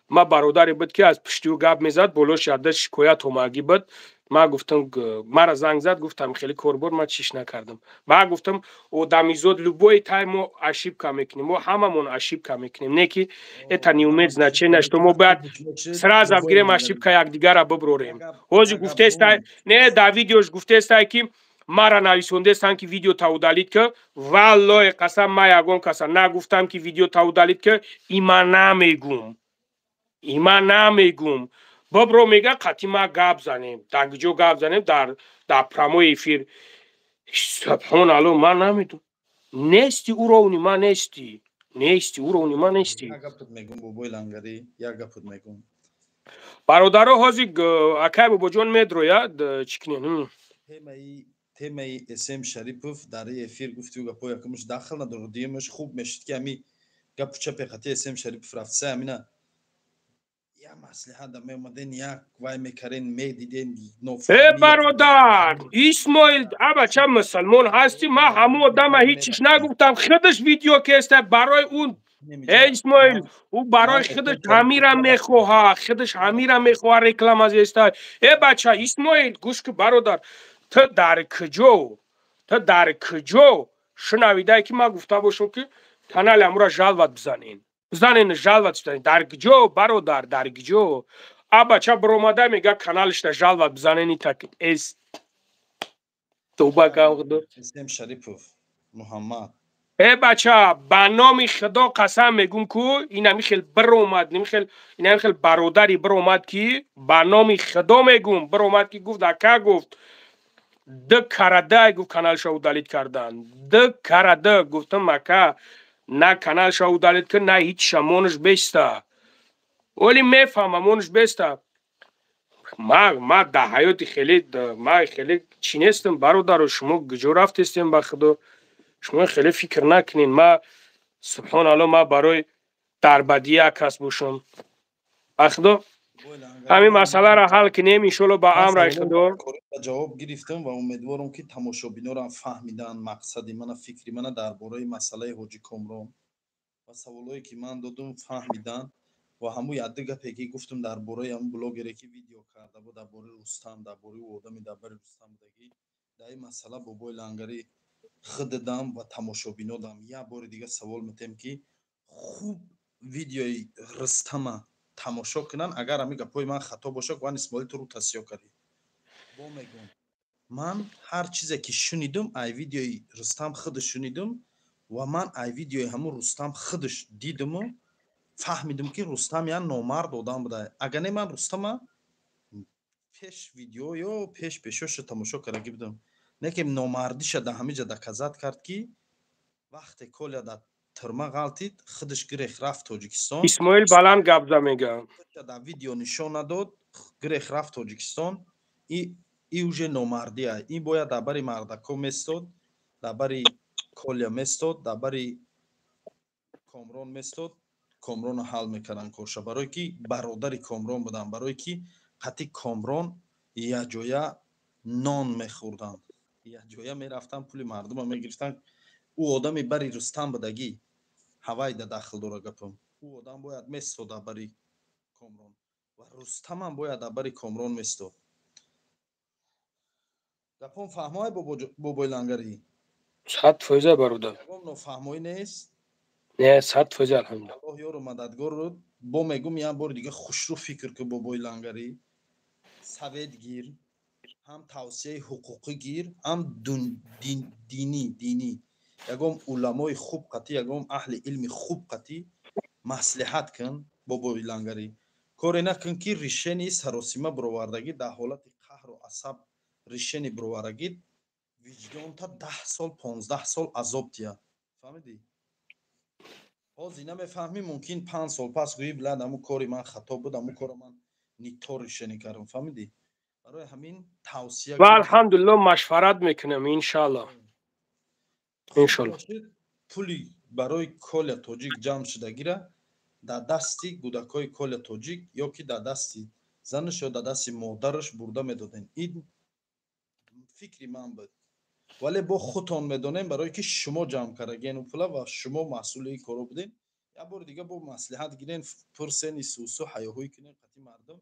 ما برادری بود که از پشتی و گپ میزد بلوش یادش شکایت اومگی بود ما گفتم مرا زنگ زد گفتم خیلی کوربور ما چیش نکردم ما گفتم او دمیزود لوبوی تایم اشیب کم میکنیم ما هممون اشیب کم میکنیم نه که اتا نیومید značه نشته ما بعد سراز افگیریم اشیب که یک دیگر را ببروریم اوزی گفته است نه دا ویدیوش گفته است که مرا نویسونده استن که ویدیو تاودالید که والله قسم ما یگم کسا نگفتم که ویدیو تاودالید که ایما نمیگم бобро мега қати ма гап занем дагҷо гап занем дар прамои эфир субҳоналло ман намедонам нести уровни ма нести уровни ма нести як гапот мегум бобои лангарӣ як гапот мегум бародаро ҳозир акай бобоҷон медрояд чӣ кинен темаи эсем шарипов дар эфир гуфтиу гапо якумш дахл надорад дуюмаш хуб мешуд ки ами гапу чапе қати эсем шарипов рафтса амина я маслиҳат да меомаден як вай мекарен медиден бародар исмоил абача мусалмон ҳасти ман ҳамон одама ҳичиш нагуфтам худаш видео кеста барои он исмоил ӯ барои худаш ҳамира мехоҳад худаш ҳамира мехоҳад реклама зеста бача исмоил гӯш ки бародар ту дар куҷо шунавидае ки ман гуфта бошам ки канали ҳамура жалват бизанен жалват дар куҷо бародар дар куҷо бача биромада мега каналишда жалват бизанени так эсем шарипов муҳаммад бача ба номи худо қасам мегум ку инами хел биромад инами хел бародари биромад ки ба номи худо мегум биромад ки гуфт ака гуфт ду карада гуфт каналша удалит кардан ду карада гуфтам ака на каналша удалит кар на ҳич шамонаш беста оли мефаҳмам онаш беста ма да ҳаёти хеле чӣ нестам бародаро шумо куҷо рафтестем ба худо шумо хеле фикр накунед ма субҳоналло ма барои дарбадӣ як кас бошам ба худо ҳамин масъаларо ҳал кунем иншоалло ба амраи худо ҷавоб гирифтам ва умедворам ки тамошобинорам фаҳмидан мақсади мана фикри мана дар бораи масъалаи ҳоҷи Комрон ва саволое ки ман додам фаҳмидан ва ҳамои адди гапе ки гуфтам дар бораи ҳамун блогере ки видео карда буд дар бораи Рустам дар бораи одами дар бораи Рустам будагӣ дар ин масъала бобои лангарӣ худдам ва тамошобинодам як бори дига савол метем ки хуб видеои Рустама тамошо кунанд агар ҳамин гапои ман хато бошад ван Исмоил туру тасьё кардӣ бо мегум ман ҳар чизе ки шунидум ай видеои Рустам худаш шунидум ва ман ай видеои ҳамун Рустам худаш дидуму фаҳмидум ки Рустам як номард одам буда агар не ман Рустама пеш видео ё пеш пешоша тамошо кардаги будам не ки номардиша да ҳамиҷа доказат кард ки вақте коля да турма ғалтид худаш гирех рафт Тоҷикистон исмоил баланд гап замега да видео нишон надод гирех рафт Тоҷикистон и уже номардия ин бояд дар бари мардако местод дар бари коля местод дар бари Комрон местод Комронро ҳал мекарданд корша барое ки бародари Комрон буданд барое ки қати Комрон якҷоя нон мехӯрданд якҷоя мерафтанд пули мардума мегирифтанд ӯ одами бари Рустам будагӣ ҳавайда дахл дора гапам ӯ одам бояд местод дар бари Комрон ва Рустамам бояд дар бари Комрон местод гапон фаҳмоай бобои лангарӣ 100% бародар ягон нофаҳмоӣ нест не 100% алҳамдулилла аллоҳ ёру мададгор руд бо мегум як бори дига хушрӯ фикр ки бобои лангарӣ савед гир ҳам тавсияи ҳуқуқӣ гир ҳам динӣ ягон уламои хуб қатӣ ягон аҳли илми хуб қатӣ маслиҳат кун бобои лангарӣ коре накун ки ришени саросима бировардагӣ дар ҳолати қаҳру асаб ришени бировардагӣ виҷдонта 10 сол 15 сол азоб тия фаҳмидӣ ҳозир намефаҳмӣ мумкин 5 сол пас гӯӣ билад ҳамун кори ман хато буд ҳамун кора ман нитто ришени кардам фаҳмидӣ барои ҳамин тавсия ва алҳамдулилло машварат мекунам иншалло пули барои коля тоҷик ҷамъ шудагира дар дасти кӯдакҳои коля тоҷик ё ки дар дасти занаш ё дар дасти модараш бурда медодем ин фикри ман буд вале бо худтон медонем барое ки шумо ҷамъ кардагиен пула ва шумо масъули ин коро будем як бори дига бо маслиҳат гирен пурсени сӯсӯ ҳаёҳӯй кунем қати мардум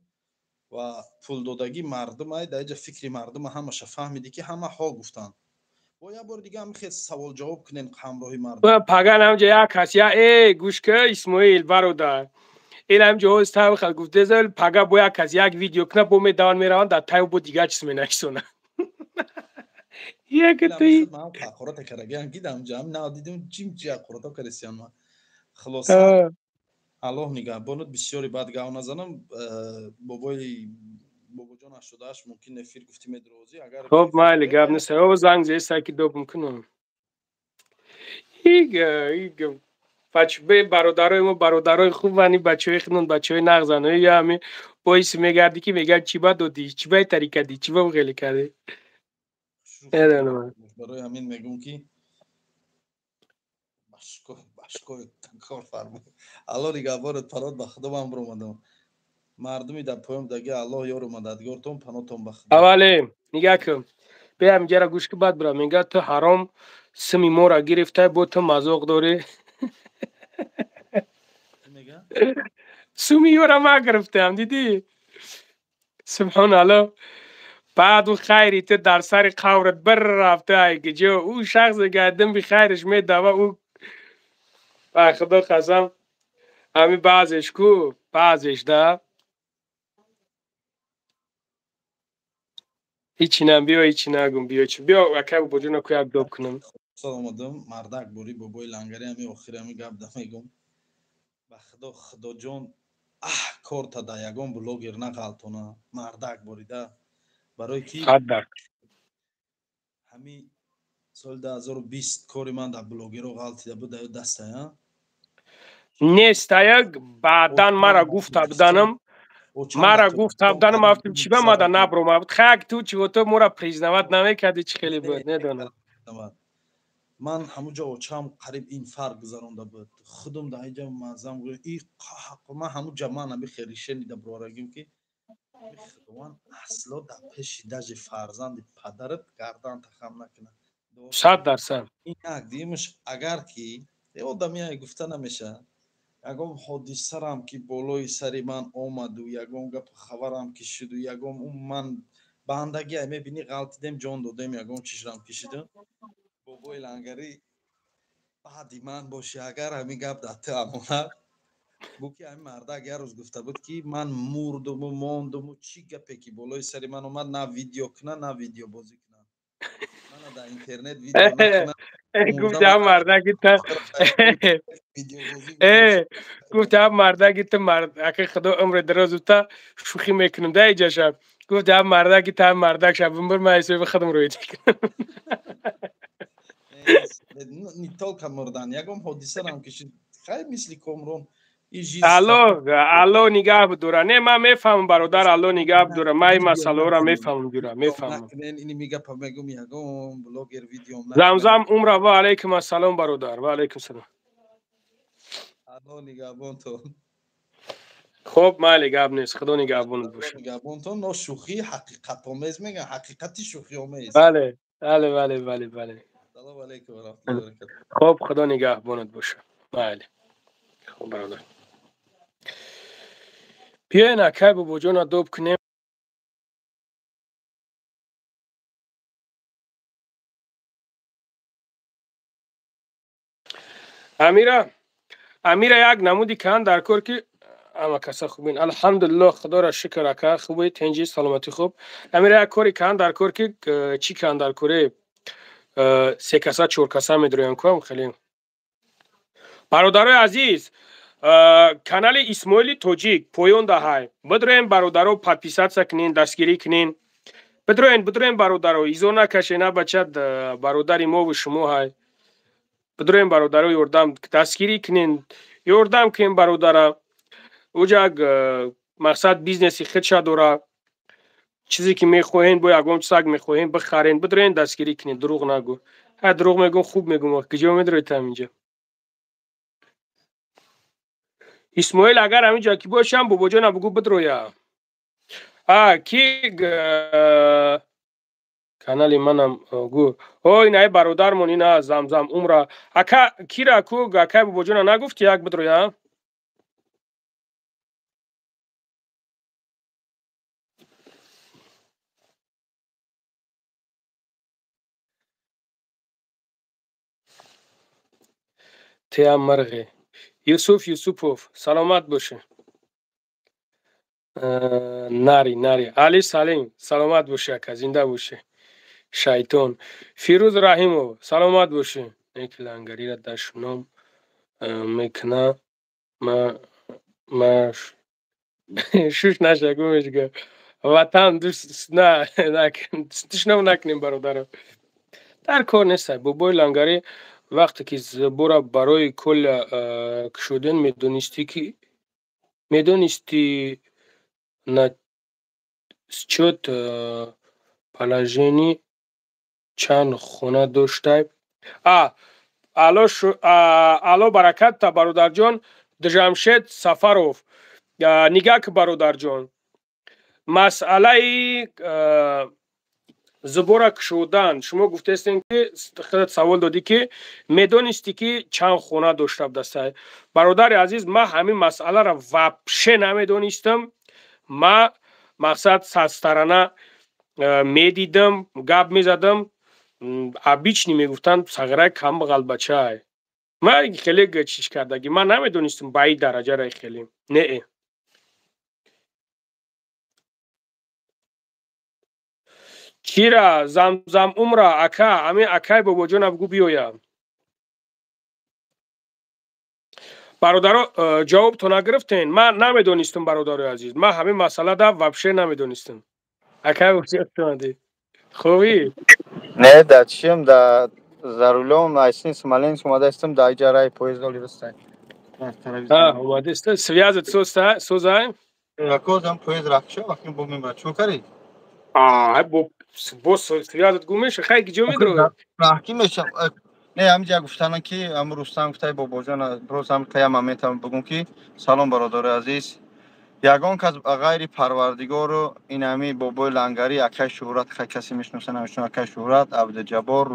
ва пулдодагӣ мардум ай дар инҷа фикри мардума ҳамаша фаҳмидӣ ки ҳама ҳо гуфтанд бо як бори дига ҳам хел савол ҷавоб кунем ҳамроҳи мардум паган ҳамҷа як кас гӯш ка Исмоил бародар ин ҳамҷа ҳоз тавр хал гуфтезал пага бо як кас як видео куна бо медаван мераванд дар тай бо дига чиз менависонанд ақорота карагиан гидам ҷам надидум ҷим ҷи ақорота каресиан ма хулоса аллоҳ нигаҳбонад. бисёри бад гав назанам. бобоҷон 88 мумкин эфир гуфтӣ медурозӣ агар خب مایلی گپ نیست او زنگ زی ساکی دوب میکنم ایگ بچه برادرای ما برادرای خوب ونی بچهای خنون بچهای نغزنه یا همی باعث میگردی که میگن چی با دادی چی با طریقه دی چی با خیلی کردی барои ҳамин мегӯм ки башкои кор фармо. алло нигаҳбонат. парод ба худо ман биромадам. мардуми дар поём даги аллоҳ ёру мададгортон панотон ба худо. аввале нигах кун бия ҳамҷара гӯш ки бад бира мега ту ҳаром сими моро гирифта бо ту мазоқ дорӣ суми ёра ма гирифтам дидӣ субҳоналлоҳ баъду хайри ту дар сари қаврат бир рафта айгиҷо ӯ шахсе гардин би хайриш медава ӯ ба худо қасам ҳами баъзеш ку баъзеш да ҳичи нам биё ҳичи нагум биё чи биё акай бобоҷона ку як доб кунам омадам мардак бори бобои лангари ҳами охири ҳами гап да мегум ба худо худоҷон корта да ягон блогер нағалтона мардак борида барои ки ҳами соли 2020 кори ман дар блогеро ғалтида буд аю дастая нестая баъдан мара гуфта буданам мара гуфта буданам афтим чи ба мада наброма буд хак ту чи то мора признават намекарди чи хеле буд недонам ман ҳамуҷо очам қариб ин фарқ гузаронда буд худам дар инҷа мазам ман ҳамуҷа ман аби хеле шенида бурорагим ки худованд асло дар пеши дажи фарзанди падарат гардан тахам накунад 100%. ин як димаш агар ки одамия гуфта намеша ягон ҳодисарам ки болои сари ман омаду ягон гапу хабарам ки шуду ягон ман бандагия мебини ғалтидем ҷон додем ягон чишрам кишидем бобои лангари баъди ман боши агар ҳамин гап дар ту амонат бу ки ҳамин мардак як рӯз гуфта буд ки ман мурдуму мондуму чӣ гапе ки болои сари ман омад на видео кунам на видеобозӣ кунам мана дар интернет видео накунам гуфтам мардаки та гуфтам мардаки та ака худо умри дарозу та шӯхӣ мекунам да иҷаша гуфтам мардаки та мардак шаб бимбир ман ҳисоби худам роҳит не только мурдан ягон ҳодисарам кишид хай мисли комрон алло нигаҳ бидора не ман мефаҳмам бародар алло нигаҳ бидора ман ин масъалаҳоро мефаҳмам ҷура мефаҳмам замзам умра ва алайкум ассалом бародар ва алайкум салом хуб майли гап нест худо нигаҳбонат боша нигаҳбонтон но шӯхӣ ҳақиқатомез мегӯям ҳақиқати шӯхиомез бале бале бале бале бале салом алейкум ва раҳматуллоҳи ва баракатуҳ хуб худо нигаҳбонат боша майли хуб бародар биёен акай бобоҷона доб кунем амира як намуди кан дар кор ки ама каса хубин алҳамдулиллоҳ худоро шукр ака хубед тенҷи саломатӣ хуб амира як кори кан дар кор ки чӣ кан дар коре се каса чор каса медуроям кам хеле бародарои азиз канали исмоили тоҷик поён даҳай бидроен бародаро подписатсия кунен дастгирӣ кунен бидроен бародаро изо накашен а бачад бародари мову шумо ҳай бидроен бародаро ёрдам дастгирӣ кунен ёрдам кунен бародара уҷак мақсад бизнеси худша дора чизе ки мехоҳен бо ягон саг мехоҳен бихарен бидроен дастгирӣ кунен дурӯғ нагӯ дурӯғ мегӯм хуб мегӯм киҷо медроед ҳаминҷа исмоил агар ҳаминҷа ки бошам бобоҷона бугӯ бидроя ки канали манам гӯ инаи бародармон ина замзам умра ака кира ку акай бобоҷона нагуфти як бидроя теам марғе юсуф юсупов саломат боша нари али салим саломат боша ака зинда боша шайтон фирӯз раҳимов саломат боша неки лангарира дашном мекуна ма ماش شوش نشگومش گه وطن دوست نه تشنو نکنیم برادرم در کار نیست بابای لنگری وقتی که زبورا برای کل کشودن میدونستی на счет положений чанд хона доштаем алло баракатта бародарҷон Джамшед Сафаров нигак бародарҷон масъалаи зубора кушодан шумо гуфтестем ки худат савол додӣ ки медонистӣ ки чанд хона дошта будастае бародари азиз ман ҳамин масъаларо вабше намедонистам ман мақсад садстарана медидам гап мезадам обични мегуфтанд сағираи камбағал бачаи ман хеле чиш кардаги ман намедонистам ба ин дараҷаро хеле не чира замзам умра ака ҳамин акаи бобоҷона бигӯ биёя бародаро ҷавобто нагирифтен ман намедонистам бародарои азиз ман ҳамин масъалада вабше намедонистам акаи бобоҷонадӣ хубӣ не да чишем да зарулём айсин смоленск омадаистам да иҷараи поездоли рустай омадеста связат созай якозам поезд рафтша вақти бо мемра чӯкари бо связат гумеша хай киҷо медро раҳкӣ мешам не ҳамиҷа гуфтанам ки ам рустам гуфтай бобоҷона роз ҳам каяма метавам бигӯм ки салом бародари азиз ягон кас ғайри парвардигору ин ҳами бобои лангари акаи шӯҳрат хай касе мешиноса намешинос акаи шӯҳрат абдуҷаббор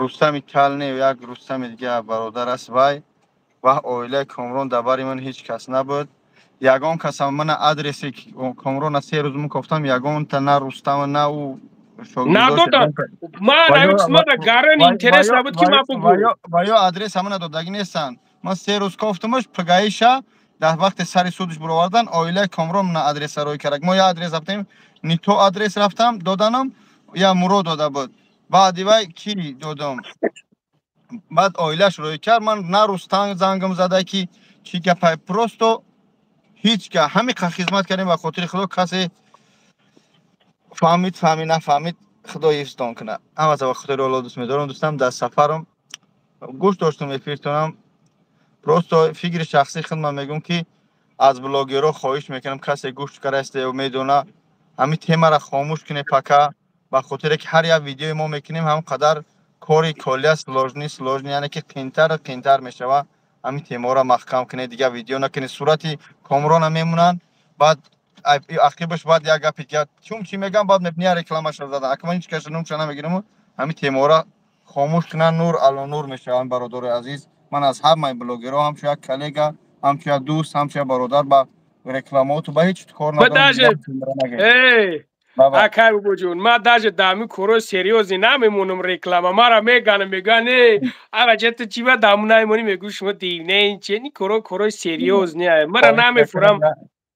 рустами калне як рустами дига бародар аст вай ва оилаи комрон дар бари ман ҳеҷ кас набуд ягон касам мана адреси комрона 3 рӯз мукофтам ягонта на рустама на ӯ ва ё адрес ҳама надодагӣ нестанд ман 3 рӯз кофтамаш пгаиша дар вақти сари судиш бировардан оилаи комрон мана адреса рой кард мо я адрес рафтем ни то адрес рафтам доданам я мурод дода буд баъди вай ки додам баъд оилаш рой кард ман на рустам зангам зада ки чӣ гапай просто ҳеҷ га ҳамин қа хизмат кардем ба хотири худо касе фаҳмид нафаҳмид худо ҳифздон кунад ҳамаса ба хотири оло дӯст медорам дӯстам дар сафарам гӯш доштам эфиртонам просто фикри шахсӣ худман мегӯм ки аз блогеро хоҳиш мекунам касе гӯш карасте медона ҳамин темаро хомӯш куне пака ба хотире ки ҳар як видеои мо мекунем ҳам қадар кори колия сложни яъне ки қиинтар мешава ҳамин темаро маҳкам куне дига видео накуне сурати комрона мемунанд баъд ақибаш баъд як гапи дига чум чӣ мегам баъд мебини я рекламашро задан акман ҳеҷ каша нумша намегирам ҳамин темаро хомӯш кунанд нур ало нур мешаванд бародари азиз ман аз ҳамаи блогерҳо ҳамчун як коллега ҳамчун як дӯст ҳамчун як бародар ба рекламоту ба ҳеҷ кор надорам акай бобоҷон ман даже дар ҳамин корои серьёзе намемонам реклама маро меганам мегӯянд аваҷата чӣ ба дар ҳамун намемонӣ мегӯ шумо дивнеин чени корои серьёз не мара намефурам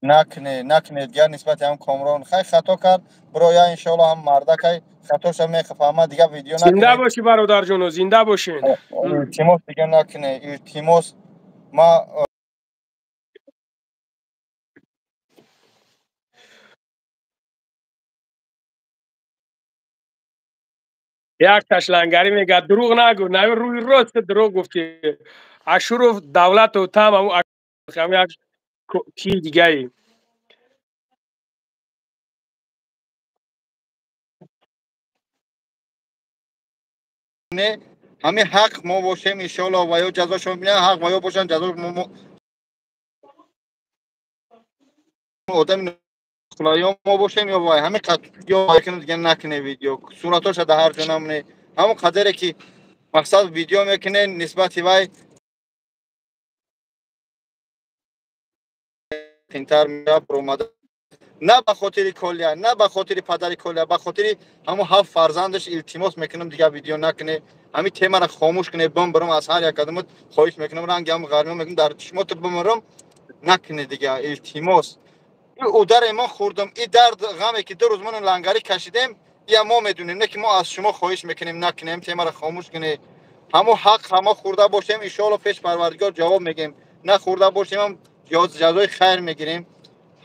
накунед дигар нисбати ҳам комрон хай хато кард биро я иншоалло ҳам мардакай хатоша мефаҳмад дига видео накунед зинда бошӣ бародарҷоно зинда бошед илтимос дига накунед илтимос ма як ташлангарӣ мегӯяд дурӯғ нагӯ нави рӯи рост дурӯғ гуфтӣ ашуров давлату там як кил дигаи ҳамин ҳақ мо бошем иншоалло ва ё ҷазошо мебинем ҳақ ва ё бошанд ҷазо одами хулоё мо бошем ё вай ҳамин қад ё вайкуну дига накуне видео суратоша дар ҳар ҷо намуне ҳамон қадере ки мақсад видео мекуне нисбати вай қиинтар меомада на ба хотири колия на ба хотири падари колия ба хотири ҳамон 7 фарзандаш илтимос мекунам дига видео накуне ҳамин темаро хомӯш куне бимбарам аз ҳар як адамот хоҳиш мекунам ранги ҳам ғармо мекунам дар чишмоту бимарам накуне дига илтимос ударе ман хӯрдам и дард ғаме ки 2 рӯз ман лангарӣ кашидем я мо медунем не ки мо аз шумо хоҳиш мекунем накунем темаро хомӯш куне ҳамо ҳақ ҳамо хӯрда бошем иншоалло пеш парвардигор ҷавоб мегем на хӯрда бошем جزای خیر میگیریم.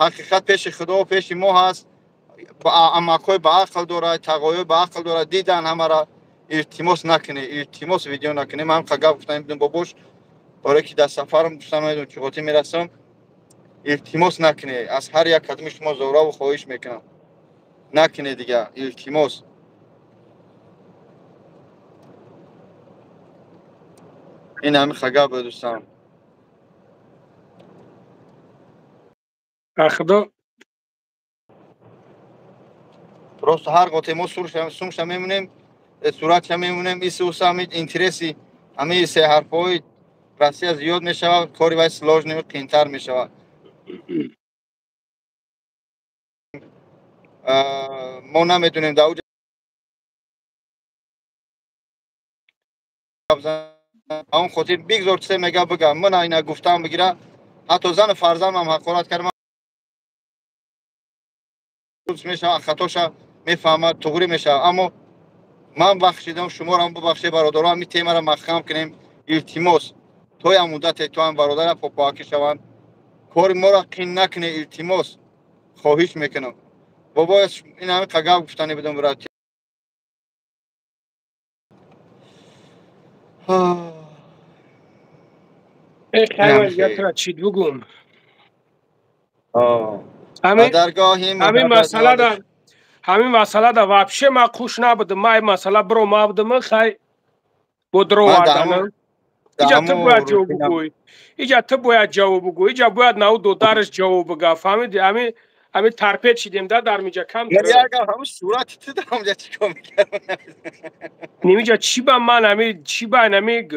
حقیقت پیش خدا و پیش ما هست. امکای به عقل داره، تقاوی به عقل داره. دیدن همه را التماس نکنه، التماس ویدیو نکنه. من خدا گفتم بدون بابوش برای که در سفرم دوستان میدون چقدر میرسم التماس نکنه. از هر یک قدم شما زورا و خواهش میکنم نکنه دیگه التماس. این همه خدا به دوستان. خدا درست هر قطعه ما سومش میمونیم، صورتش میمونیم. این سوس همین اینترسی همه سه حرفای راستی زیاد میشه، کاری وای سلاج نمی قینتر میشه. ما نمیدونیم در اوج اون خاطر بگذار چه میگه بگم. من اینا گفتم بگیره حتی زن فرزندم هم حقارت کردم میشه، خطاش میفهمه، توغری میشه. اما من بخشیدم، شما را هم ببخشید برادران. می تیم را مخم کنیم التماس توی هم مدت تو هم برادر پاکی شوند، کار ما را قین نکنه. التماس خواهش میکنم. بابا این همه قگاه گفتنی بدم برات. خیلی یتر چی بگم. همین مسئله در همین مسئله در واپشه ما خوش نبود. ما مسئله برو ما بودم خیلی بودرو واردنم. اینجا تو باید جواب بگوی. اینجا تو باید جواب بگوی. اینجا باید نو دو درش جواب بگو. فهمیدی؟ همین ترپیت چیدیم در میجا کم تره. یارگاه همون صورت تو دارم جا چی کن میگم. نمیجا چی با من همین چی با نمیگ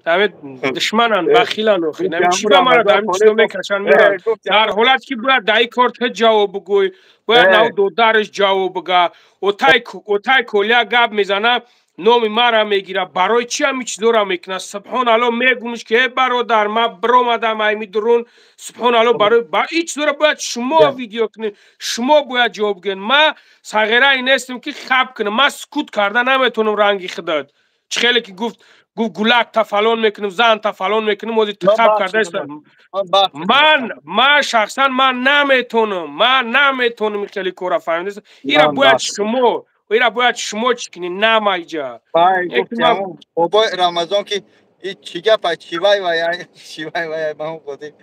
همین دشمنان بخیلان اخی نمی چی با من در چیزو میکشن میرن. در حالت که باید دایی کارت جواب بگوی. باید نو دو درش جواب بگو. اوتای کلیا گاب میزنه نومی مرا میگیره. برای چی همی چیزو را میکنه؟ سبحان الله میگمش که برادر ما برآمدم ایمی درون سبحان الله برای هیچ چیزو را باید شما ویدیو کنید، شما باید جواب بگین. ما صغیره این نیستم که خب کنم. ما سکوت کرده نمیتونم رنگی خداد. چه خیلی که گفت گلک تفلون میکنم، زن تفلون میکنم، موزی خب کرده استم. من شخصا من نمیتونم خیلی کورا فهمیدم. اینا باید شما اینا باید شما چکنی نمایجا. بابا رمضان که این چیگه پا چیوای وای با هم خودی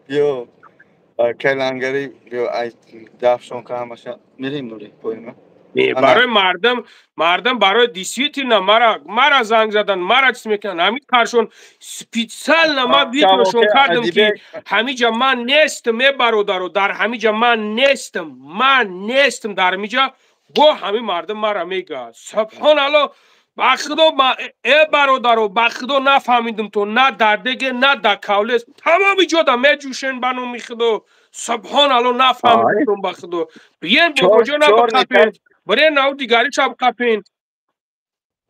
بیو کلانگری بیو ای دفشون که همشه میریم نوری پویمه. برای مردم برای دیسیتی نه مرا زنگ زدن، مرا چیز میکنن. همین کارشون سپیتسل نه ما ویدیوشون کردم که همیجا من نیستم برادر، در همیجا من نیستم در همیجا گو همین مردم مرا میگه. سبحان الله بخدا ای برادر بخدا نفهمیدم تو نه در دیگه نه در کولس تمامی جدا میجوشن بانو میخدو. سبحان الله نفهمیدم بخدا. بیاین با کجا نبقپین برای نو دیگری چا بقپین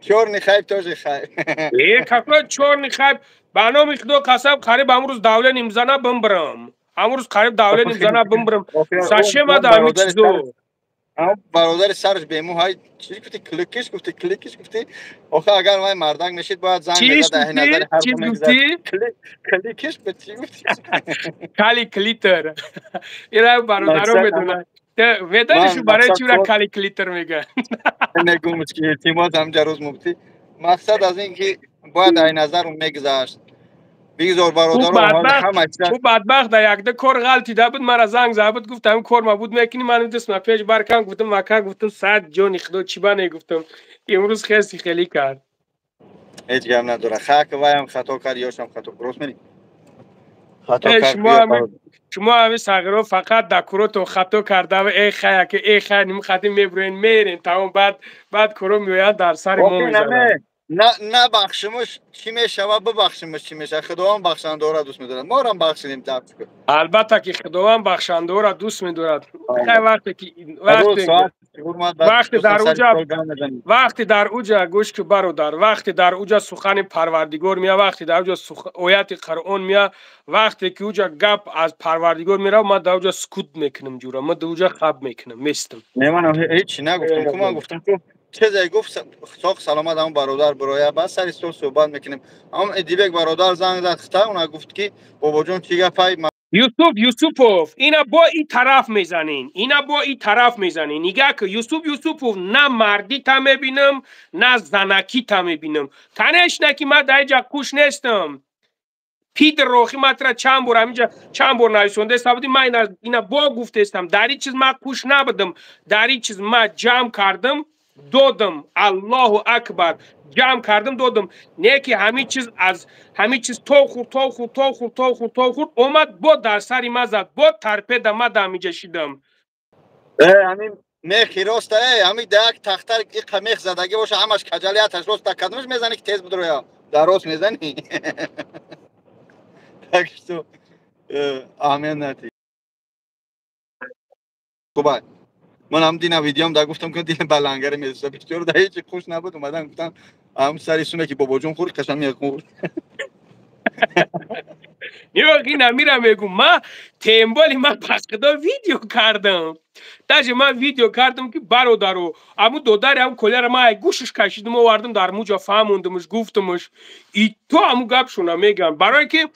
چور نخیب توش خیب ای کفلا چور نخیب بانو میخدو قصب قریب امروز داوله نمزنه بمبرم. امروز قریب داوله نمزنه بمبرم. سشه ما در همی چیزو برادر سرش بیمو های چیزی گفتی کلیکش گفتی آخه اگر من مردنگ نشید باید زنگ بزد این نظر هر کلیکش به چی گفتی کلیتر اینا برادرم میدونن میدونیشو برای چی را کلیتر میگن نگومش که اعتماد هم جروز مبتی. مقصد از این که باید این نظر رو میگذاشت بیزور برادرم همه او بدبخت در یک ده کار غلطی ده بود مرا زنگ زده بود گفت همین کار ما بود میکنی من دست ما پیش برکم گفتم مکر گفتم صد جانی خدا چی بانه گفتم امروز خیلی کرد هیچ گم نداره خاک وایم خطا کردی یاشم خطا درست میری خطا شما همین صغیرا فقط دکوراتو خطا کرده و ای خیا که ای خیا نمیخوادیم میبرین میرین تمام بعد کرو میوید در سر ما میزنن. نه بخشمش چی میشه و ببخشمش چی میشه. خدا هم بخشنده را دوست میدارد ما را هم بخشیدیم تفکر. البته که خدا هم بخشنده را دوست میدارد. وقتی در اوجا گوش که برادر وقتی در اوجا سخن پروردگار میاد وقتی در اوجا آیات قرآن میاد وقتی که اوجا گپ از پروردگار میره من در اوجا سکوت میکنم جورا من در اوجا خب میکنم میستم. نه من هیچ نگفتم که من گفتم که چیزی گفت ساق سلامت هم برادر برای بس سر استول صحبت میکنیم. هم ادیبک برادر زنگ زد خطا اون گفت که بابا جون چیگه پای یوسوپوف اینا با این طرف میزنین، اینا با این طرف میزنین. نگاه که یوسوپوف نه مردی تا میبینم نه زنکی تا میبینم. تنش نه که من در اینجا کوش نیستم. پید روخی مطرح چند بار همینجا چند بار نویسونده است. من اینا با گفته استم در این چیز من کوش نبودم، در این چیز من جمع کردم دادم. الله اکبر جمع کردم دادم. نه که همین چیز از همین چیز تو خورد اومد با در سری من زد با ترپید من در اینجا شیدم. همین میخی راست همین دک تختر این قمیخ زدگی باشه همش کجالیتش راست کدومش میزنی که تیز بدرو یا در راست میزنی. تکش تو آمین نتی خوبه. من هم دینا ویدیوم دا گفتم که دیگه بلنگره میذاشتم بسیار دا هیچ خوش نبود. اومدن گفتن هم سری سونه که بابا جون خورد قشنگ میخورد. یکی نمیرم میگم ما تیمبالی من پسکدا ویدیو کردم. تاج من ویدیو کردم که برادرو امو دوداری هم کلر ما گوشش کشیدم و آوردم در موجا فهموندمش گفتمش ای تو امو گپشونا میگم برای که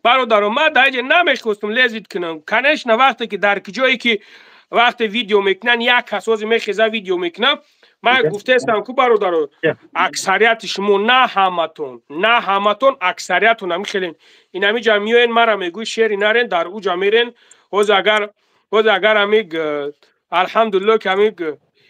برادرو ما دایجه نمیخواستم لذت کنم. کنش نه وقتی که در جایی که وقت ویدیو میکنن یک کس از میخزه ویدیو میکنم من گفته استم که برادرو اکثریت شما نه همتون اکثریتون هم خیلین این همی جمعیین مرا میگوی شعری نرین در او جمعیرین وز اگر همیگ الحمدلله که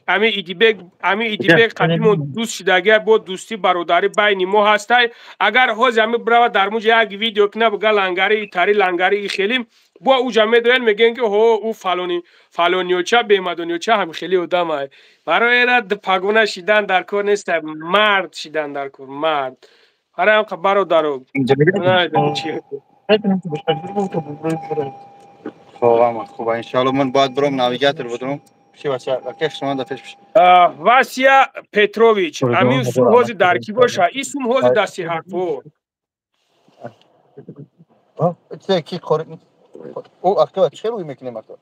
همی ایدیبگ قدیمون دوست شدگه بود دوستی برادری بین ما هسته. اگر هوز همی برای در موجه یک ویدیو کنه بگه لنگری ای تاری لنگری ای خیلیم با او جمعه دوین میگن که او فلانیوچه بیمدونیوچه هم خیلی ادام های برای را پگونه شیدن در کار نیست مرد شیدن در کار مرد برای هم برادرو خوبه انشالله من باید برم ناویگاتر بدرم چی بچه کیف شما دا پیش بشه. واسیا پتروویچ همین سوم هوزی درکی باشه این سوم هوزی دستی حرفو چه کی خورد او اختا چه روی میکنه مکتب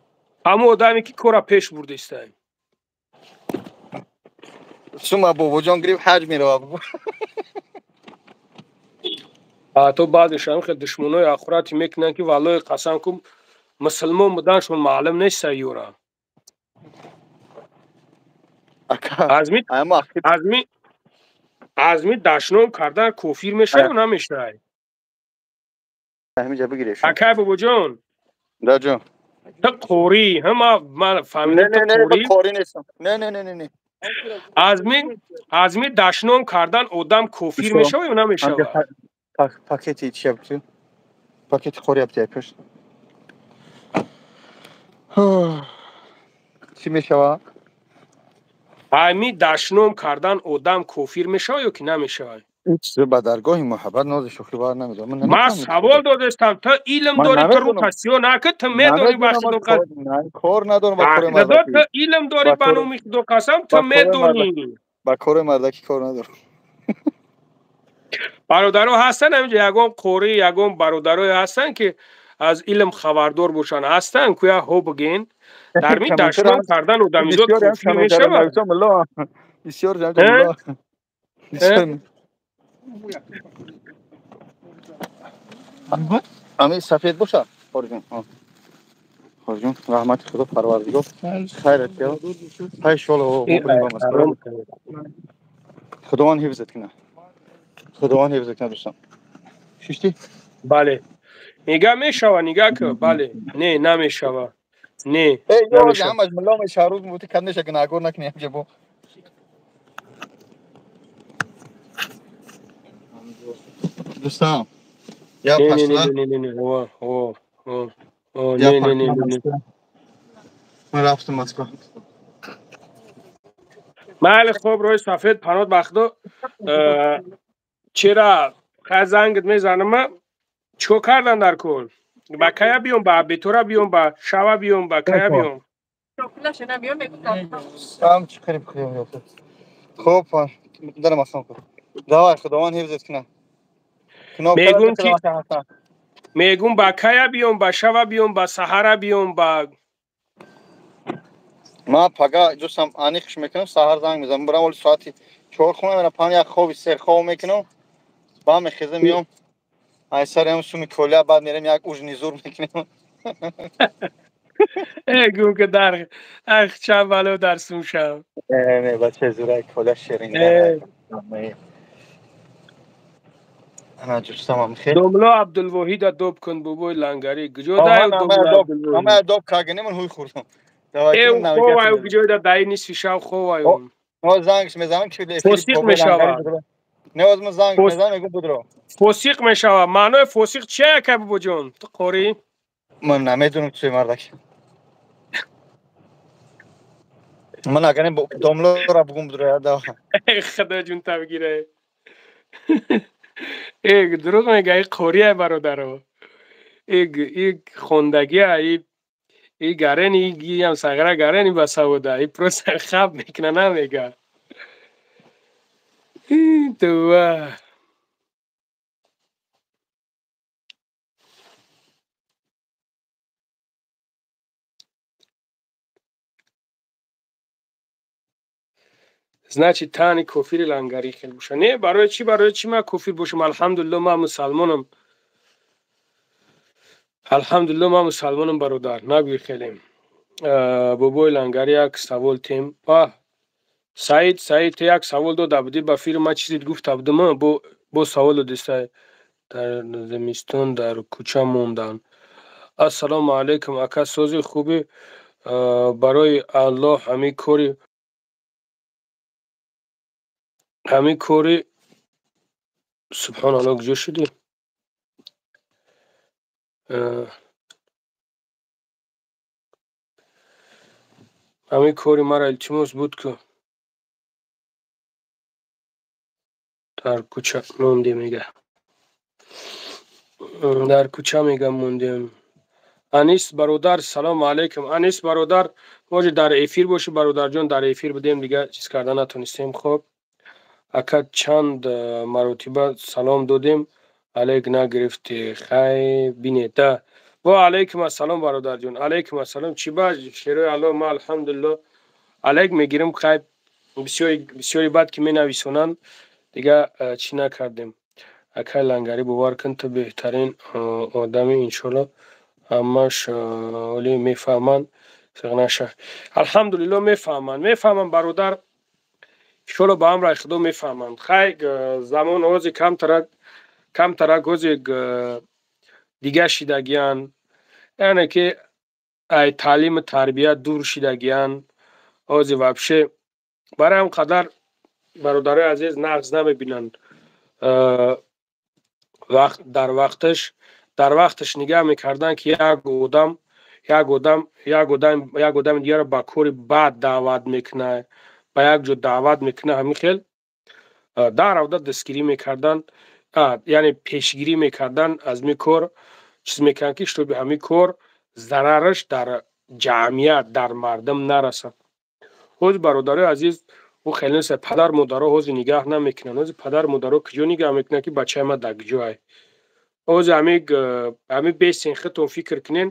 همو آدمی که کورا پیش برده استایم شما بابا جان گریب حج میره تو بعدش هم خیلی دشمنای آخراتی میکنن که والله قسم کم مسلمان بودنشون معلم نیست سیورا ازمی دشنام کردن کفیر میشه یا نمیشه همینجا بگیرش اکای بابا جان دا جان تا قوری هم من فهمیدم تا قوری نیستم نه ازمی دشنام کردن آدم کفیر میشه یا نمیشه پاکتی چی بچه پاکت خوری بچه پشت چی میشه همی دشنام کردن آدم کفیر میشه یا که نمیشه هیچ به درگاه محبت ناز شوخی بار نمیدونم من سوال دادستم تا علم داری تو رو تصیح نکد تا میدونی بخش دو قسم کار ندارم با کار مردکی تا علم داری بنو میخ دو قسم تا میدونی با کار مردکی کار ندارم برادرها هستن همینجا یگم قوری یگم برادرهای هستن که از علم خبردار باشن هستن که ها بگین در می دشنام کردن و دمیزاد کفری میشه بسیار جمعه امی سفید باشه خورجون رحمت خدا پروردگار خیرت کنه های شالو خداوند حفظت کنه خداوند حفظت کنه دوستان ششتی بله میگه میشوه نگاه که بله نه نمیشوه نه نمیشوه همش ملام شهروز موتی کندشه که نگور نکنیم جبو دوستان یا پشلا نه من رفتم مسکو مال خوب روی سفید پنات بخدا چرا خزنگت میزنم چو کردن در کل با کیا بیام با بیتورا بیام با شوا بیام با کیا بیام سلام چی خیلی بخیر خوب دارم اصلا کن دعای خداوند حفظت کنه میگم با کیا بیام با شوا بیام با سحر بیام با من پگاه دوستم آنیخش میکنم سهار زنگ میزنم برام ولی ساعتی 4 خونه میرم پانی یک خوابی سر خواب میکنم با میخیزم میام ای سر هم سومی کلیه بعد میرم یک اوج نیزور میکنم گو که در اخ چند ولو در سوشم نه بچه زوره کلیه شیرینگره انا دوستم هم خیلی دوملا عبدالوحید دوب کن بوبوی لنگری گجو آها دایو دوملا عبدالوحید دوب کاغی نمون هوی خوردم دوایتی من او نویگت خواه میزنم گجو دا دایی نیست شو خواه زنگش میزنم که فیلیپ فوسیق بابای لنگری میشوه بدرو نه از من زنگش میزنم میگم بدرو فوسیق میشوه معنای فوسیق چیه که بابا جون تو قوری من نمیدونم چی مردک من اگر دوملا را بگم بدرو دا خدا جون تبگیره دروغ میگه ای قوریه برادرو ای خوندگی ای گرن ای هم سگره گرنی بسوده ای پروس خب میکنه نمیگه تو значит тани кофири лангари хел боша не барои чӣ ман кофир бошам алҳамдулилло ман мусалмонам бародар нагӯй хелем бобои лангари як савол тем саид те як савол дода будӣ ба фирм ман чизе гуфта будам бо саволу дистай дар зимистон дар кӯча мондан ассалому алайкум ака сози хубе барои аллоҳ ҳамин кори субҳаналлоҳ куҷо шудӣ ҳамин кори мара илтимос буд ку дар кӯча мондем мега дар кӯча мегам мондем анис бародар салому алайкум анис бародар моҷи дар эфир бошӣ бародарҷон дар эфир будем дига чиз карда натонистем хоб ака чанд маротиба салом додем алайк нагирифтӣ хай бинета ва алайкум ассалом бародарҷон алайкум ассалом чӣ ба шерои алло ма алҳамдулилло алайк мегирем хай бисёри бад ки менависонанд дига чӣ накардем акай лангари бовар кун ту беҳтарин одами иншоалло ҳамаш оли мефаҳманд сиғнаша алҳамдулилло мефаҳманд бародар иншоалло ба амраи худо мефаҳманд хай замон ози камтарак ози дига шидагиянд яъне ки ай таълиму тарбия дур шидагиянд ози вабше барои ҳам қадар бародарои азиз нағз намебинанд дар вақташ нигаҳ мекарданд ки як одами дигарро ба кори бад даъват мекунад ба як ҷо даъват мекунад ҳамин хел даровда дастгирӣ мекарданд яъне пешгирӣ мекарданд аз мин кор чиз мекарданд ки штоби ҳамин кор зарараш дар ҷамъият дар мардум нарасад ҳози бародарои азиз хеле падар модаро ҳозир нигаҳ намекунанд ҳозир падар модаро куҷо нигаҳ мекунанд ки бачаи ман дар куҷо ай ҳозир ҳамин бесенхитон фикр кунен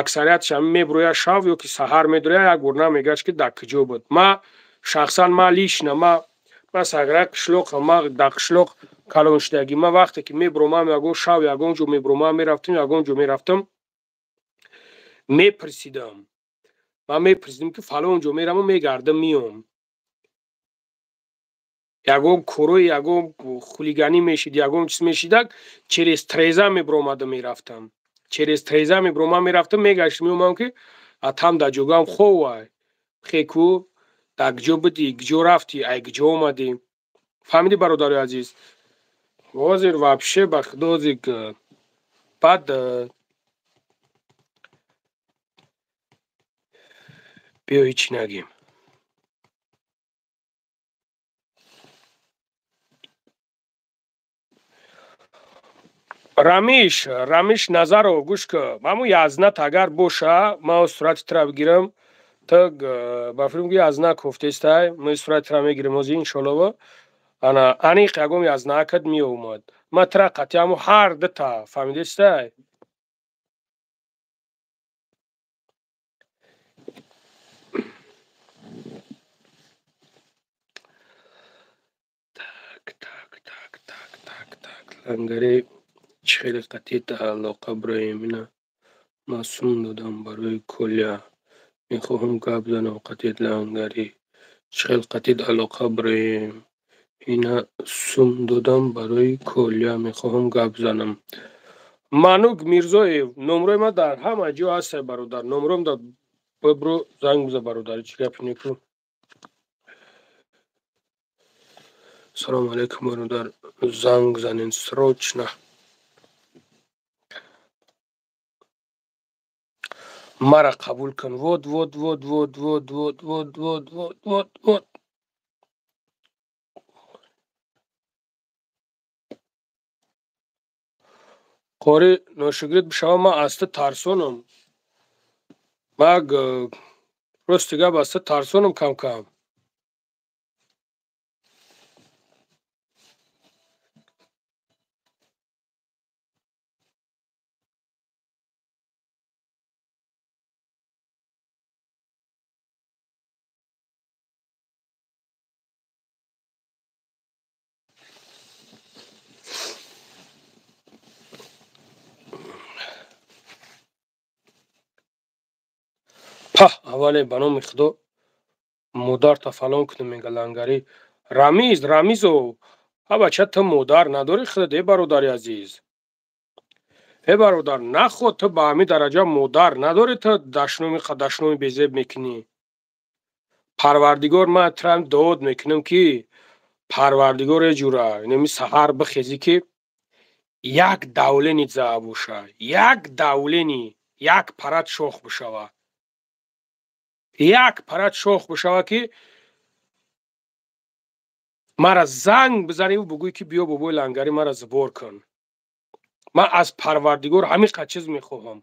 аксарияташ ҳамин мебирояд шав ё ки саҳар медирояд як бор намегӯяш ки дар куҷо буд ман шахсан ман лично ман сагра қишлоқам ман дар қишлоқ калон шудагӣ ман вақте ки мебиромам ягон шав ягон ҷо мебиромам мерафтам ягон ҷо мерафтам мепурсидам ки фалон ҷо меравам мегардам миём ягон корои ягон хулиганӣ мешид ягон чиз мешидак через треза мебиромадам мерафтам мегаштам меомадам ки атам дар ҷойгоҳам ховай хеку дар куҷо будӣ куҷо рафтӣ ай куҷо омадӣ фаҳмидӣ бародарои азиз ҳозир вабше ба худо ҳозир баъд биё ҳичи нагӯем рамиш назаро гӯш кун ҳамун язнат агар боша ман сурати тира бигирам ту ба филм ки язна кофтестай ман сурати тира мегирам ҳозир иншоалло аниқ ягон язнакат меомад ман тира қатъи ҳамун ҳар дута фаҳмидистай لنگری خیلی قطعی علاقه برای اینا ما سون دادم برای کلیا میخواهم گپ زنم قطعی لنگری خیلی قطعی علاقه برای اینا سون دادم برای کلیا میخواهم گپ زنم. манук мирзоев номрои ма дар ҳама ҷо ҳасте бародар, номром да бибро занг биза бародар, чӣ гапи неку. салому алайкум бародар, занг занен срочно. мара қабул кун. Вот қори ношигирд бишавам, ман аз ту тарсонам. ман рости гап аз ту тарсонам кам кам. паҳ аввале ба номи худо модарта фалон кунем мега лангари. рамизов абача ту модар надори худат е бародари азиз. е бародар наход ту ба ҳамин дараҷа модар надори, ту дашноми безеб мекунӣ. парвардигор ман трам дод мекунам ки парвардигор е ҷура инами саҳар бихезӣ ки як давлени заа боша, як давлени як парат шох бишава, як парат шох бишава ки мара занг бизаниву бугӯй ки биё бобои лангари мара збор кун. ман аз парвардигор ҳамин қад чиз мехоҳам.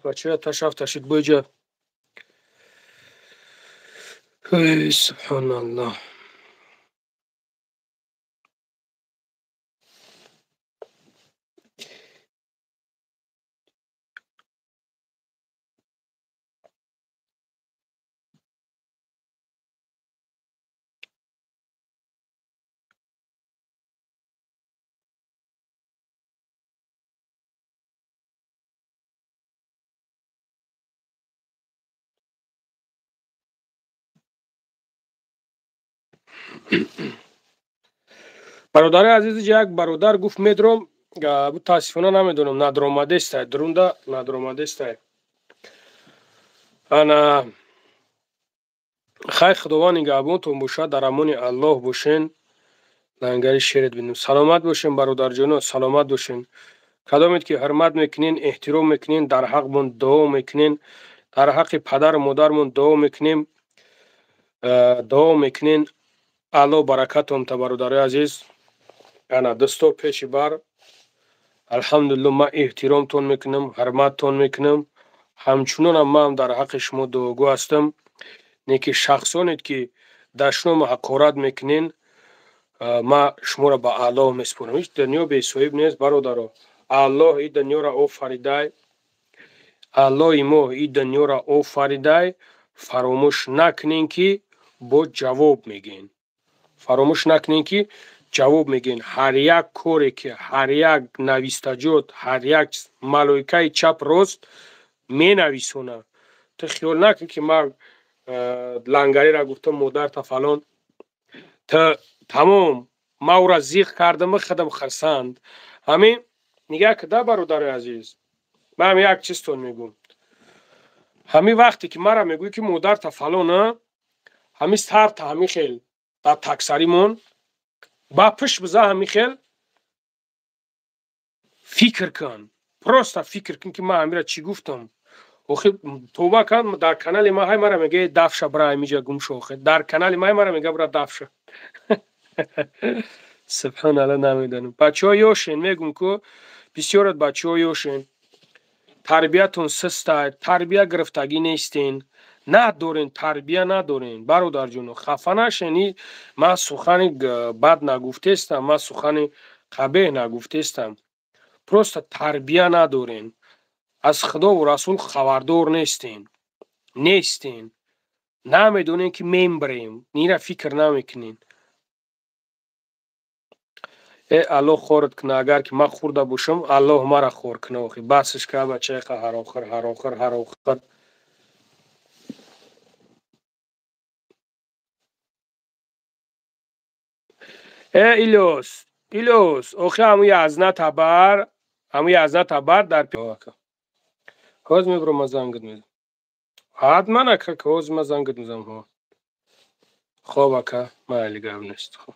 бачая ташаф ташид боиҷа. субҳаналлоҳ. бародари азизи як бародар гуфт медром, мутаассифона намедонам надромадестай дурунда надромадестай. ана хай худованд нигаҳбонтон бошад, дар амони аллоҳ бошен. лангари шерет бинем. саломат бошен бародарҷоно, саломат бошен. кадомед ки ҳурмат мекунен, эҳтиром мекунен, дар ҳақмон дуо мекунен, дар ҳаққи падару модармон дуо мекунем, дуо мекунен. аллоҳ баракатон та бародари азиз. ана дусто пеши бар. алҳамдулиллоҳ ман эҳтиромтон мекунам, ҳурматтон мекунам. ҳамчунонам ман дар ҳаққи шумо дуогӯ ҳастам. неки шахсонед ки дашнома ҳақорат мекунен, ман шуморо ба аллоҳ месупорам. ҳеҷ дунё бесоҳиб нест бародаро. аллоҳ ин дунёро офаридай, аллоҳи мо ин дунёро офаридай. фаромӯш накунем ки бо ҷавоб мегӯем. фаромӯш накунем ки ҷавоб мегӯем. ҳар як коре ки ҳар як навистаҷот, ҳар як малоикаи чап рост менависона. ту хиёл накун ки ман лангариро гуфтам модарта фалон, ту тамом ман ӯро зиқ кардам, худам хурсанд. ҳамин нигоҳ куда бародари азиз. ман як чизтон мегӯм. ҳамин вақте ки мара мегӯӣ ки модарта фалона, ҳамин сарта ҳамин хел дар таксаримон ба пӯш биза, ҳамин хел фикр кун. просто фикр кун ки ман ҳамира чӣ гуфтам. охи товба кан, дар канали ман ҳай мара мега дафша бра ҳамиҷа гумшо. охи дар канали ман мара мега бра дафша. субҳаналлоҳ намедонам. бачаҳо ёшен, мегӯм ку бисёрат бачаҳо ёшен. тарбиятон систай, тарбия гирифтагӣ нестен. ندارین، تربیه ندارین. برادر جون خفه نشین. من سخن بد نگفتستم، من سخن قبیح نگفتستم. پروست تربیه ندارین، از خدا و رسول خبردار نیستین. نمیدونین که میمبریم، نیره فکر نمیکنین. الله خورد کنه، اگر که من خورده باشم الله مرا خور کنه. آخی بسش که بچه هر آخر ایلوس آخی هموی ازنه تبر در پیاکه هاز میبرم ما زنگت میزم حتما اکه که هاز ما زنگت میزم ها. خواب اکه ما علیگه هم نیست. خوب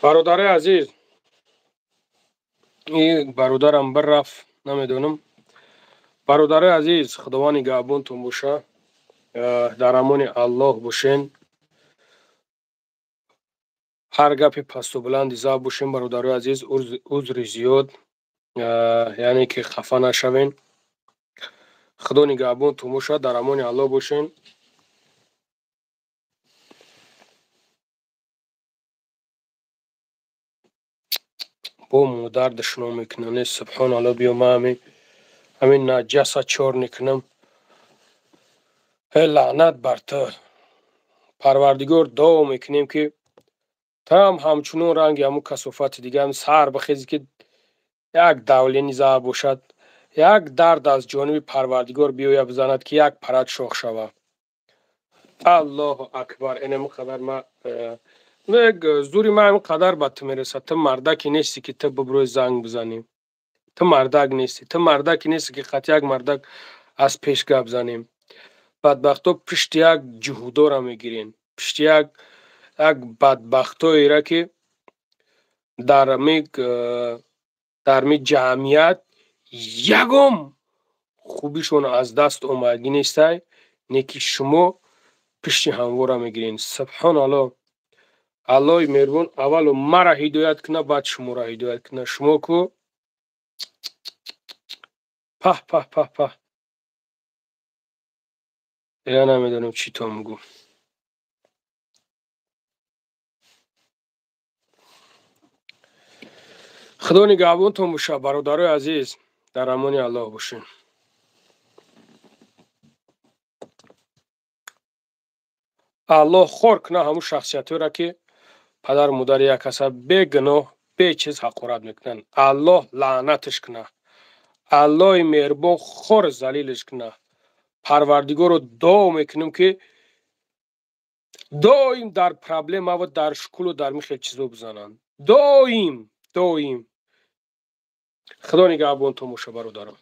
برادر عزیز، این برادرم بر رفت نمیدونم. برادر عزیز خداوند نگهبانتون باشه، در امان الله باشین. هر گپی پست و بلندی زب باشین برادر عزیز. عذر زیاد، یعنی که خفه نشوین. خدا نگهبانتون باشه، در امان الله باشین. با مو دردشنو میکنن. سبحان الله. بیا ما همین نجس چار نکنم. لعنت بر تو پروردگار. دعا میکنیم که تا هم همچنون رنگ همون کسافت دیگه هم سر بخیزی که یک دوله نیزه باشد، یک درد از جانب پروردگار بیاید بزند که یک پرد شاخ شود. الله اکبر. اینم قدر ما زوری ما هم قدر به تو میرسد. تو مردکی نیستی که تو ببروی زنگ بزنیم. تو مردک نیستی. تو مردکی نیستی که خط یک مردک از پیش گپ زنیم. بدبختو پشت یک جهودا را میگیرین، پشت یک بدبختایی را که در می جمعیت یکم خوبیشون از دست اومدی نیسته، نیکی شما پشت هموار را میگیرین. سبحان الله. الله مهربان اول مرا هدایت کنه بعد شما را هدایت کنه. شما کو په یا نمیدونم چی تو میگو. خدا نگهبانتون باشه برادرای عزیز، در امان الله باشین. الله خور کنه همون شخصیتی را که پدر مادر یک کس به گناه به چیز حقارت میکنن. الله لعنتش کنه. الله مهربان خور ذلیلش کنه. پروردگار رو دعا میکنیم که دائم در پرابلم و در شکل و در میخیل چیزو بزنن. دائم. خدا نگهبانتون باشه برادران.